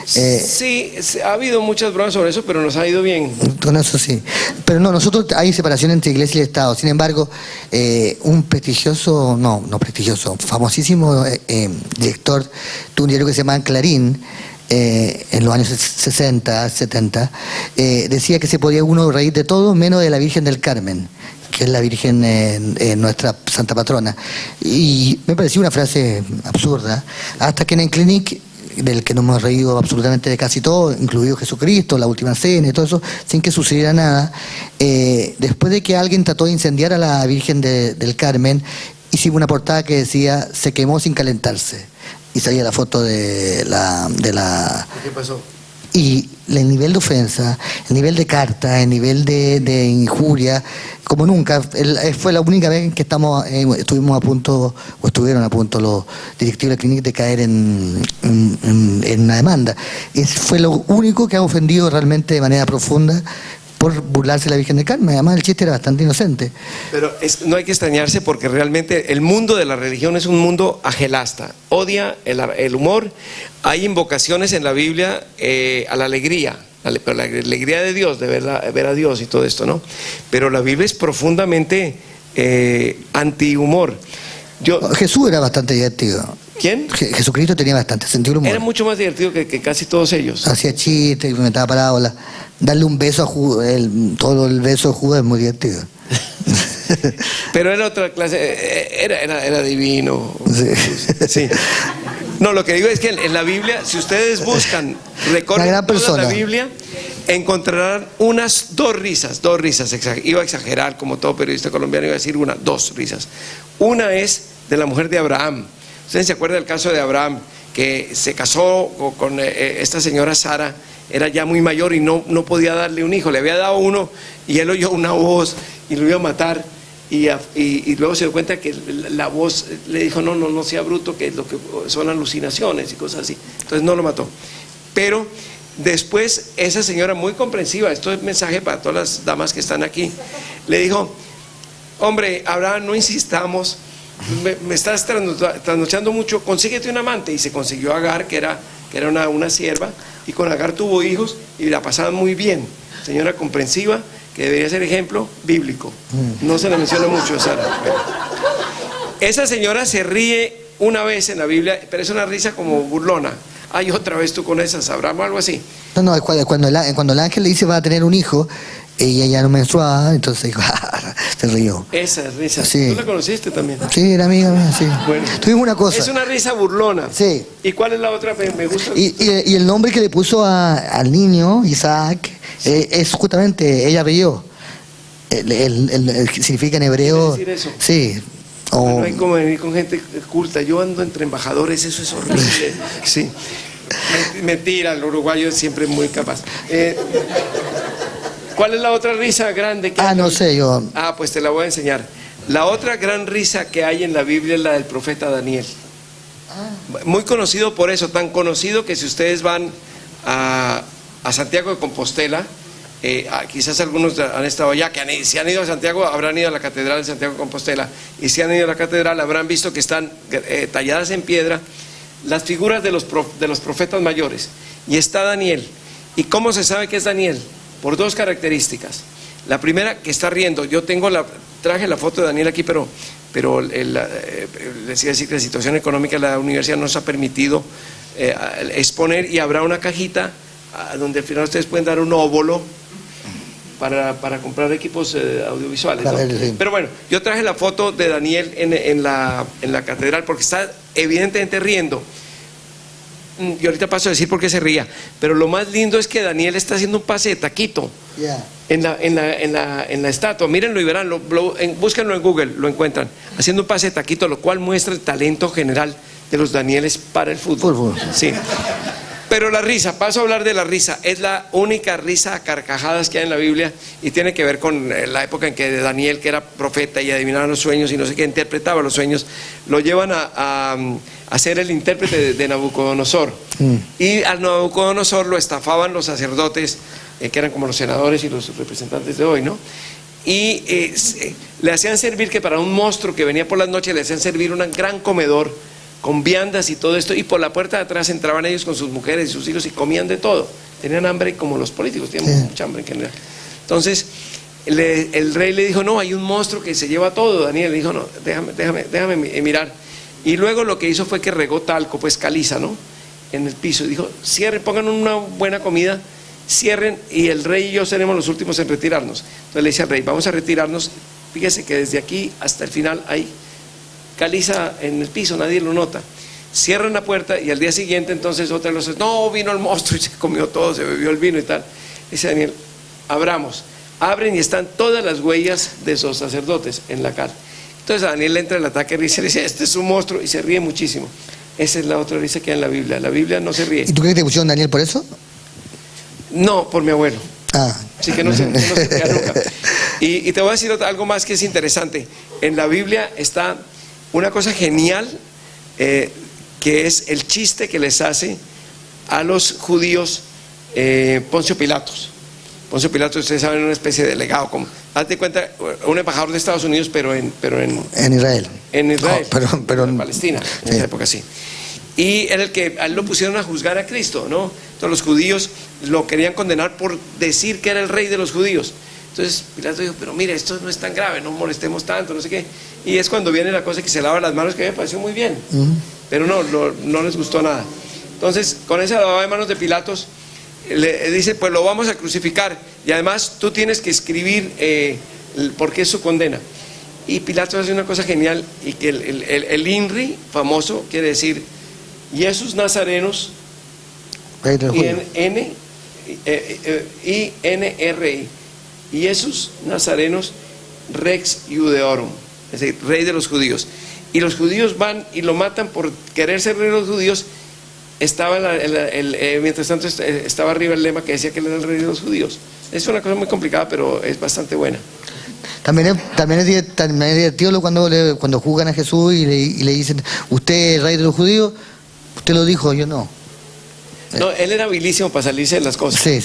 S2: sí, ha habido muchas bromas sobre eso, pero nos ha ido bien.
S1: Con eso sí. Pero no, nosotros hay separación entre Iglesia y Estado. Sin embargo, un prestigioso, famosísimo director de un diario que se llama Clarín, en los años 60, 70, decía que se podía uno reír de todo menos de la Virgen del Carmen, que es la Virgen nuestra santa patrona. Y me pareció una frase absurda, hasta que en el Clinic del que nos hemos reído absolutamente de casi todo, incluido Jesucristo, la última cena y todo eso, sin que sucediera nada. Después de que alguien trató de incendiar a la Virgen del Carmen, hicimos una portada que decía "se quemó sin calentarse", y salía la foto de la
S2: ¿Qué pasó?
S1: y el nivel de ofensa, el nivel de carta, el nivel de injuria, como nunca. Fue la única vez que estuvimos a punto, o estuvieron a punto los directivos de la clínica de caer en una demanda. Fue lo único que ha ofendido realmente de manera profunda, por burlarse de la Virgen del Carmen. Además, el chiste era bastante inocente.
S2: Pero no hay que extrañarse, porque realmente el mundo de la religión es un mundo agelasta, odia el humor. Hay invocaciones en la Biblia a la alegría, pero la alegría de Dios, de ver a Dios y todo esto, ¿no? Pero la Biblia es profundamente anti-humor.
S1: Jesús era bastante divertido.
S2: ¿Quién?
S1: Jesucristo tenía bastante sentido del humor.
S2: Era mucho más divertido que casi todos ellos.
S1: Hacía chistes, inventaba parábolas. Darle un beso a Judas, todo el beso de Judas es muy divertido.
S2: Pero era otra clase, era divino.
S1: Sí.
S2: Sí. No, lo que digo es que en la Biblia, si ustedes buscan, recorren toda la Biblia, encontrarán dos risas. Iba a exagerar, como todo periodista colombiano, iba a decir dos risas. Una es de la mujer de Abraham. ¿Ustedes se acuerdan del caso de Abraham, que se casó con esta señora Sara? Era ya muy mayor y no podía darle un hijo. Le había dado uno y él oyó una voz y lo iba a matar. Y luego se dio cuenta que la voz le dijo: no sea bruto, que lo que son alucinaciones y cosas así. Entonces no lo mató. Pero después esa señora, muy comprensiva, esto es mensaje para todas las damas que están aquí, le dijo: hombre, Abraham, no insistamos, me estás trasnochando mucho, consíguete un amante. Y se consiguió a Agar, que era una sierva, y con Agar tuvo hijos y la pasaban muy bien. Señora comprensiva, que debería ser ejemplo bíblico. No se le menciona mucho a Sara. Esa señora se ríe una vez en la Biblia, pero es una risa como burlona. Ay, otra vez tú con esas, Abraham, o algo así.
S1: No, cuando el ángel le dice va a tener un hijo, ella ya no menstruaba, entonces dijo, se rió.
S2: Esa risa,
S1: sí.
S2: ¿Tú la conociste también?
S1: Sí, era amiga mía, sí. Bueno, tuvimos una cosa.
S2: Es una risa burlona.
S1: Sí.
S2: ¿Y cuál es la otra? Me gusta.
S1: Y el nombre que le puso al niño, Isaac, es justamente, ella rió. Significa en hebreo.
S2: ¿Quiere decir eso?
S1: Sí.
S2: No hay como venir con gente culta. Yo ando entre embajadores, eso es horrible. Sí. Mentira, el uruguayo es siempre muy capaz. ¿Cuál es la otra risa grande que hay?
S1: No sé yo.
S2: Pues te la voy a enseñar. La otra gran risa que hay en la Biblia es la del profeta Daniel. Muy conocido por eso, tan conocido que si ustedes van a Santiago de Compostela, quizás algunos han estado allá, si han ido a Santiago habrán ido a la catedral de Santiago de Compostela, y si han ido a la catedral habrán visto que están talladas en piedra las figuras de los profetas mayores, y está Daniel. ¿Y cómo se sabe que es Daniel? Por dos características. La primera, que está riendo. Yo traje la foto de Daniel aquí, pero les iba a decir que la situación económica de la universidad nos ha permitido exponer, y habrá una cajita donde al final ustedes pueden dar un óvulo para comprar equipos audiovisuales, ¿no? Sí. Pero bueno, yo traje la foto de Daniel en la catedral porque está evidentemente riendo. Y ahorita paso a decir por qué se ría, pero lo más lindo es que Daniel está haciendo un pase de taquito en la estatua. Mírenlo y verán, búsquenlo en Google, lo encuentran, haciendo un pase de taquito, lo cual muestra el talento general de los Danieles para el fútbol. Sí. Pero la risa, paso a hablar de la risa, es la única risa a carcajadas que hay en la Biblia, y tiene que ver con la época en que Daniel, que era profeta y adivinaba los sueños y no sé qué, interpretaba los sueños, lo llevan a ser el intérprete de Nabucodonosor. Y al Nabucodonosor lo estafaban los sacerdotes, que eran como los senadores y los representantes de hoy, ¿no? Y le hacían servir, que para un monstruo que venía por las noches, le hacían servir un gran comedor con viandas y todo esto, y por la puerta de atrás entraban ellos con sus mujeres y sus hijos y comían de todo. Tenían hambre como los políticos, tienen mucha hambre en general. Entonces el rey le dijo: no, hay un monstruo que se lleva todo. Daniel le dijo: no, déjame mirar. Y luego lo que hizo fue que regó talco, pues caliza, ¿no?, en el piso, y dijo: cierren, pongan una buena comida, cierren, y el rey y yo seremos los últimos en retirarnos. Entonces le dice al rey: vamos a retirarnos, fíjese que desde aquí hasta el final hay caliza en el piso, nadie lo nota. cierran la puerta y al día siguiente entonces otra de los, no, vino el monstruo y se comió todo, se bebió el vino y tal. Dice Daniel, abramos. Abren y están todas las huellas de esos sacerdotes en la cara. Entonces a Daniel le entra el ataque de risa y le dice, este es un monstruo, y se ríe muchísimo. Esa es la otra risa que hay en la Biblia. La Biblia no se ríe.
S1: ¿Y tú crees que te pusieron Daniel por eso?
S2: No, por mi abuelo.
S1: Ah.
S2: Así que no se ría nunca. Y te voy a decir algo más que es interesante. En la Biblia está una cosa genial, que es el chiste que les hace a los judíos Poncio Pilatos. Poncio Pilatos, ustedes saben, una especie de delegado, como, hazte cuenta, un embajador de Estados Unidos, pero en
S1: Israel.
S2: En Israel,
S1: pero
S2: en Palestina, en esa época sí. Y era el que a él lo pusieron a juzgar a Cristo, ¿no? Entonces los judíos lo querían condenar por decir que era el rey de los judíos. Entonces Pilato dijo, pero mire, esto no es tan grave, no molestemos tanto, no sé qué. Y es cuando viene la cosa que se lava las manos, que me pareció muy bien, pero no les gustó nada. Entonces, con esa lavada de manos de Pilatos, le dice, pues lo vamos a crucificar, y además tú tienes que escribir por qué es su condena. Y Pilatos hace una cosa genial, y que el INRI famoso quiere decir Jesús Nazarenos, INRI, Jesús Nazarenos Rex Iudeorum, es decir, rey de los judíos. Y los judíos van y lo matan por querer ser rey de los judíos. Estaba mientras tanto estaba arriba el lema que decía que él era el rey de los judíos. Es una cosa muy complicada, pero es bastante buena.
S1: También es divertido cuando juzgan a Jesús y le dicen, usted es rey de los judíos, usted lo dijo, yo no.
S2: No, él era habilísimo para salirse de las cosas.
S1: Sí.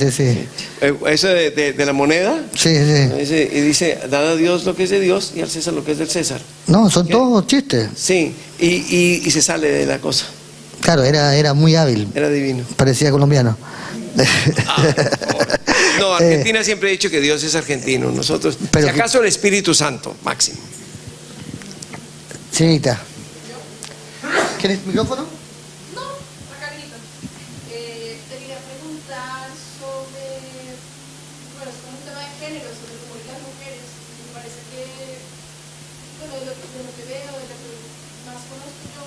S2: Eso de la moneda.
S1: Sí.
S2: Y dice, dad a Dios lo que es de Dios y al César lo que es del César.
S1: No, son todos chistes.
S2: Sí, y se sale de la cosa.
S1: Claro, era muy hábil.
S2: Era divino.
S1: Parecía colombiano.
S2: No, Argentina siempre ha dicho que Dios es argentino. Nosotros, si acaso el Espíritu Santo, máximo.
S1: Señorita. ¿Quieres micrófono?
S3: No, acá grito. Te quería preguntar sobre, bueno, es como un tema de género, sobre cómo las mujeres. Me parece que, bueno, de lo que veo, de lo que más conozco yo,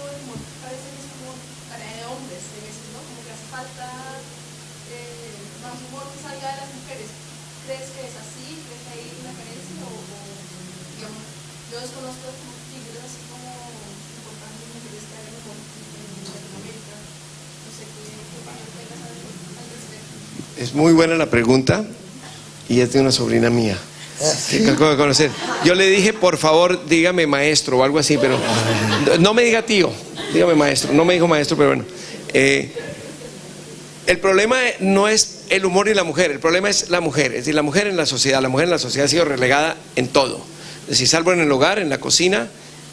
S3: parece que es como tarea de hombres, a veces, ¿no? Como que hace falta más humor que salga de las mujeres. ¿Crees que es así? ¿Crees que hay una carencia? O digamos, yo desconozco como figuras así como importantes mujeres que hagan humor en Latinoamérica. No sé qué opinión tengas al respecto.
S2: Es muy buena la pregunta, y es de una sobrina mía. Que acabo de conocer. Yo le dije, por favor, dígame maestro o algo así, pero no me diga tío, dígame maestro. No me dijo maestro, pero bueno. El problema no es el humor y la mujer, el problema es la mujer. Es decir, la mujer en la sociedad ha sido relegada en todo. Es decir, salvo en el hogar, en la cocina,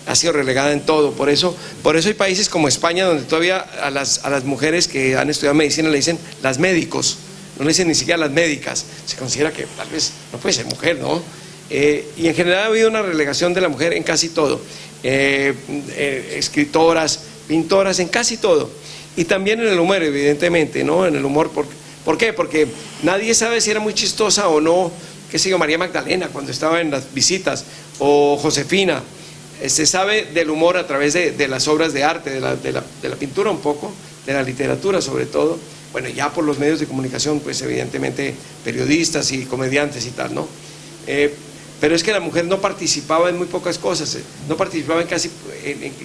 S2: ha sido relegada en todo. Por eso hay países como España donde todavía a las mujeres que han estudiado medicina le dicen las médicos. No le dicen ni siquiera las médicas. Se considera que tal vez no puede ser mujer, ¿no? Y en general ha habido una relegación de la mujer en casi todo. Escritoras, pintoras, en casi todo. Y también en el humor, evidentemente, ¿no? En el humor, ¿por qué? Porque nadie sabe si era muy chistosa o no, qué sé yo, María Magdalena cuando estaba en las visitas, o Josefina. Se sabe del humor a través de las obras de arte, de la pintura un poco, de la literatura sobre todo. Bueno, ya por los medios de comunicación, pues evidentemente periodistas y comediantes y tal, ¿no? Pero es que la mujer no participaba en muy pocas cosas, no participaba en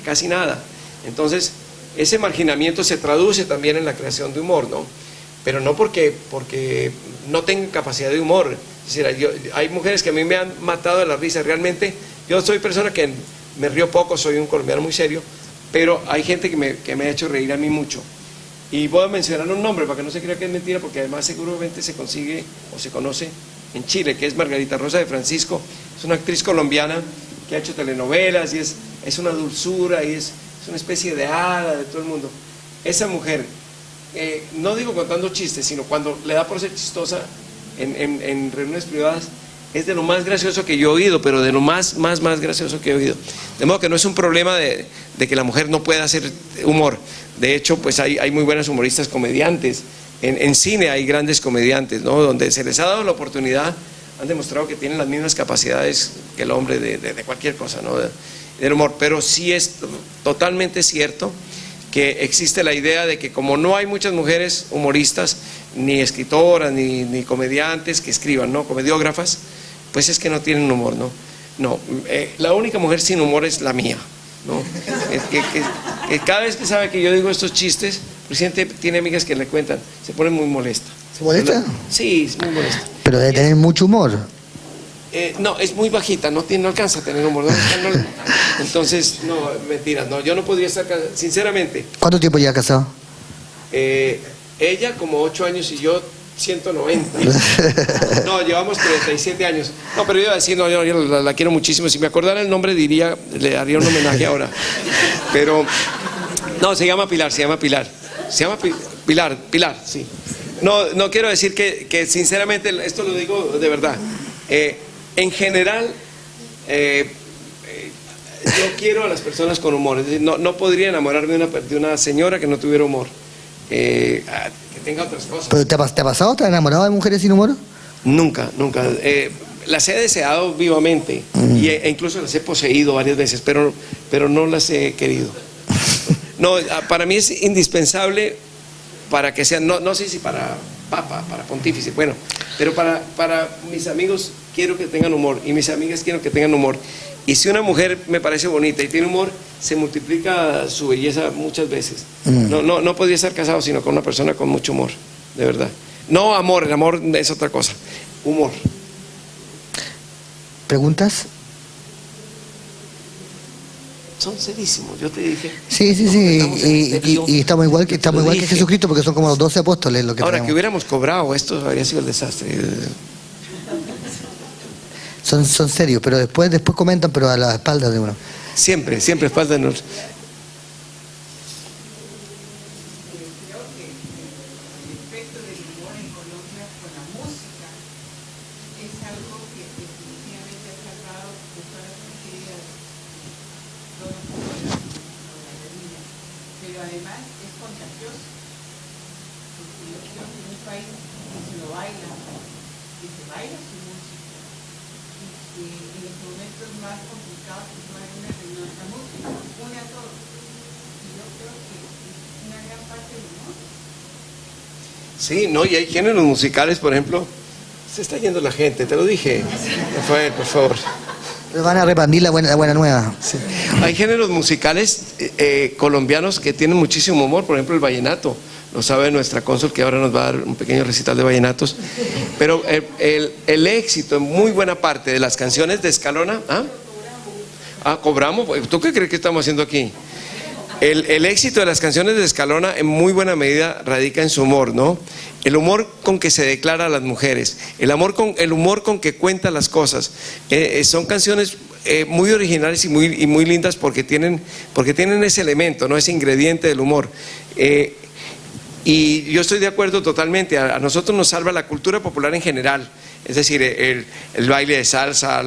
S2: casi nada. Entonces, ese marginamiento se traduce también en la creación de humor, ¿no? Pero no porque no tengan capacidad de humor. Es decir, hay mujeres que a mí me han matado de la risa. Realmente, yo soy persona que me río poco, soy un colombiano muy serio, pero hay gente que me ha hecho reír a mí mucho. Y voy a mencionar un nombre para que no se crea que es mentira, porque además seguramente se consigue o se conoce en Chile, que es Margarita Rosa de Francisco. Es una actriz colombiana que ha hecho telenovelas y es una dulzura y es una especie de hada de todo el mundo. Esa mujer, no digo contando chistes, sino cuando le da por ser chistosa en reuniones privadas, es de lo más gracioso que yo he oído, pero de lo más gracioso que he oído. De modo que no es un problema de que la mujer no pueda hacer humor. De hecho, pues hay muy buenas humoristas comediantes. En cine hay grandes comediantes, ¿no? Donde se les ha dado la oportunidad, han demostrado que tienen las mismas capacidades que el hombre de cualquier cosa, ¿no? Del humor. Pero sí es totalmente cierto que existe la idea de que como no hay muchas mujeres humoristas, ni escritoras, ni comediantes que escriban, ¿no? Comediógrafas, pues es que no tienen humor, ¿no? No, la única mujer sin humor es la mía, ¿no? Que cada vez que sabe que yo digo estos chistes, el presidente tiene amigas que le cuentan, se pone muy molesta.
S1: ¿Se molesta?
S2: Sí, es muy molesta.
S1: Pero debe tener mucho humor.
S2: No, es muy bajita, no alcanza a tener humor. Entonces, no, mentiras, no, yo no podría estar casado, sinceramente.
S1: ¿Cuánto tiempo lleva casado?
S2: Ella como 8 años y yo 190. No, llevamos 37 años. No, pero yo iba a decir, no, yo la quiero muchísimo. Si me acordara el nombre diría, le haría un homenaje ahora. Pero, no, se llama Pilar. Se llama Pilar, sí. No quiero decir que sinceramente, esto lo digo de verdad. En general, yo quiero a las personas con humor. Es decir, no podría enamorarme de una señora que no tuviera humor. Que tenga otras cosas.
S1: ¿Pero te ha pasado? ¿Te has enamorado de mujeres sin humor?
S2: Nunca. Las he deseado vivamente e incluso las he poseído varias veces, pero no las he querido. No, para mí es indispensable para que sean, no sé si para papa, para pontífice, bueno, pero para mis amigos quiero que tengan humor y mis amigas quiero que tengan humor. Y si una mujer me parece bonita y tiene humor, se multiplica su belleza muchas veces. No podría estar casado sino con una persona con mucho humor, de verdad. No amor, el amor es otra cosa. Humor.
S1: ¿Preguntas?
S2: Son serísimos, yo te dije.
S1: Sí. Y estamos igual que Jesucristo, porque son como los 12 apóstoles lo que
S2: ahora
S1: tenemos.
S2: Que hubiéramos cobrado, esto habría sido el desastre.
S1: Son serios, pero después comentan, pero a la espalda de uno.
S2: Siempre espalda de nosotros. Sí, no, y hay géneros musicales, por ejemplo, se está yendo la gente, te lo dije, Rafael, por favor.
S1: Pero van a repandir la buena nueva.
S2: Sí. Hay géneros musicales colombianos que tienen muchísimo humor, por ejemplo el vallenato, lo sabe nuestra cónsul que ahora nos va a dar un pequeño recital de vallenatos, pero el éxito en muy buena parte de las canciones de Escalona, cobramos, ¿tú qué crees que estamos haciendo aquí? El éxito de las canciones de Escalona en muy buena medida radica en su humor, ¿no? El humor con que se declara a las mujeres, el humor con que cuenta las cosas. Son canciones muy originales y muy lindas porque tienen ese elemento, ¿no? Ese ingrediente del humor. Y yo estoy de acuerdo totalmente, a nosotros nos salva la cultura popular en general, es decir, el baile de salsa,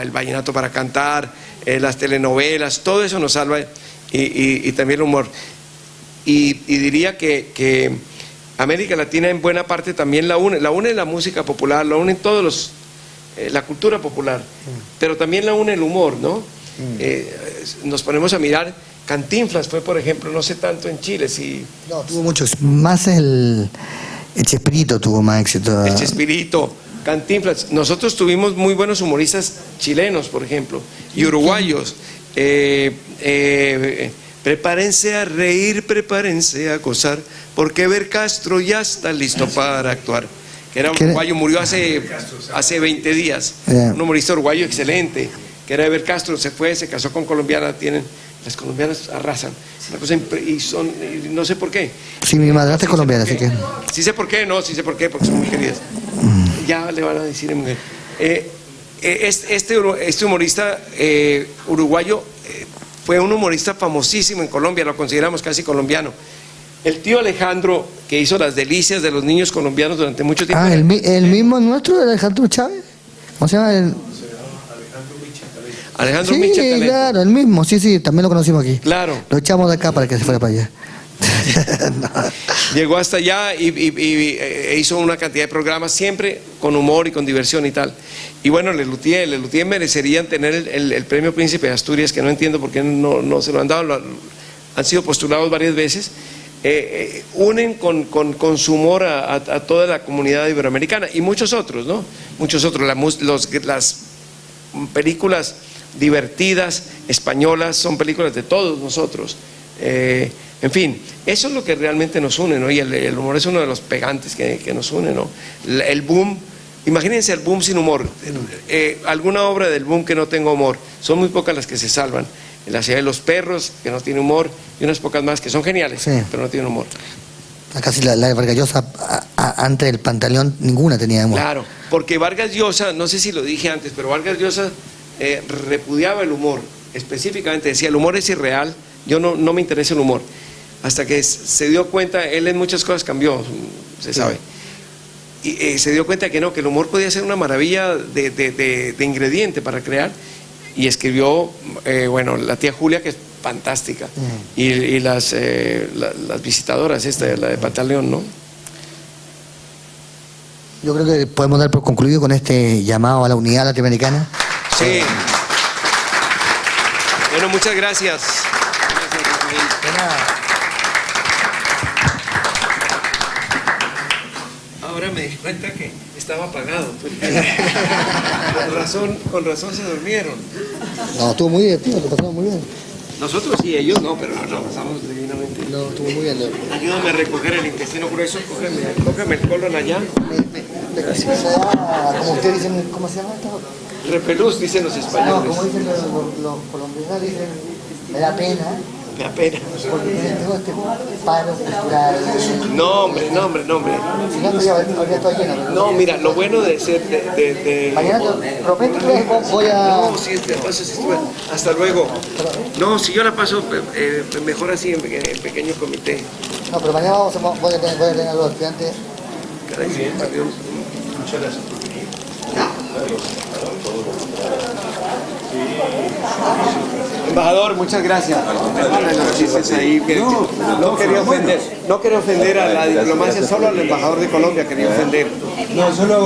S2: el vallenato para cantar, las telenovelas, todo eso nos salva. Y también el humor. Y diría que América Latina en buena parte también la une la música popular, la une todos la cultura popular, pero también la une el humor, ¿no? Nos ponemos a mirar, Cantinflas fue, por ejemplo, no sé tanto en Chile, si...
S1: No, tuvo muchos, más el Chespirito tuvo más éxito.
S2: El Chespirito, Cantinflas, nosotros tuvimos muy buenos humoristas chilenos, por ejemplo, y uruguayos. Prepárense a reír, prepárense a gozar, porque Eber Castro ya está listo para actuar. Que era un uruguayo, murió hace 20 días. Un humorista uruguayo excelente, que era Eber Castro, se casó con colombiana, las colombianas arrasan. Una cosa y no sé por qué.
S1: Sí, mi madrastra es colombiana, así que.
S2: Sí sé por qué, porque son muy queridas. Ya le van a decir en mujer. Este humorista uruguayo fue un humorista famosísimo en Colombia, lo consideramos casi colombiano. El tío Alejandro, que hizo las delicias de los niños colombianos durante mucho tiempo.
S1: El mismo nuestro, Alejandro Chávez. ¿Cómo se llama?
S2: Alejandro
S1: sí,
S2: Micha Talento.
S1: Claro, el mismo, sí, también lo conocimos aquí.
S2: Claro.
S1: Lo echamos de acá para que se fuera para allá.
S2: No. Llegó hasta allá y hizo una cantidad de programas siempre con humor y con diversión y tal. Y bueno, Lelutier merecerían tener el premio Príncipe de Asturias, que no entiendo por qué no se lo han dado. han sido postulados varias veces, unen con su humor a toda la comunidad iberoamericana y muchos otros, ¿no? Muchos otros, las películas divertidas españolas son películas de todos nosotros. En fin, eso es lo que realmente nos une, ¿no? Y el humor es uno de los pegantes que nos une, ¿no? El boom, imagínense el boom sin humor. Alguna obra del boom que no tenga humor, son muy pocas las que se salvan. La ciudad de los perros, que no tiene humor, y unas pocas más que son geniales, sí, pero no tienen humor.
S1: Casi la de Vargas Llosa, antes del Pantaleón, ninguna tenía humor.
S2: Claro, porque Vargas Llosa, no sé si lo dije antes, pero Vargas Llosa repudiaba el humor, específicamente decía, el humor es irreal, yo no me interesa el humor. Hasta que se dio cuenta, él en muchas cosas cambió, se sabe. Y se dio cuenta que no, que el humor podía ser una maravilla de ingrediente para crear. Y escribió, bueno, La tía Julia, que es fantástica, y las visitadoras, la de Pantaleón, ¿no?
S1: Yo creo que podemos dar por concluido con este llamado a la unidad latinoamericana.
S2: Sí. Bueno, muchas gracias. Ahora me di cuenta que estaba apagado. Con razón se durmieron.
S1: No, estuvo muy divertido, lo pasamos muy bien.
S2: Nosotros sí, ellos no, pero lo pasamos divinamente.
S1: No, estuvo muy bien.
S2: Ayúdame a recoger el intestino grueso, cógeme el colon allá.
S1: Como ustedes dicen, ¿cómo se llama esto?
S2: Repelús, dicen los españoles.
S1: No, como dicen los colombianos, dicen, me da pena.
S2: Me da pena.
S1: Porque tengo este paro cultural.
S2: No, hombre.
S1: Si no, estoy lleno.
S2: No, mira, lo bueno de ser
S1: Mañana prometo que voy a...
S2: No, si te paso, hasta luego. No, si yo la paso mejor así en pequeño comité.
S1: No, pero mañana voy a tener a los estudiantes.
S2: Caray, muchas gracias. Embajador, muchas gracias. No quería ofender a la diplomacia, solo al embajador de Colombia quería ofender.
S4: No, solo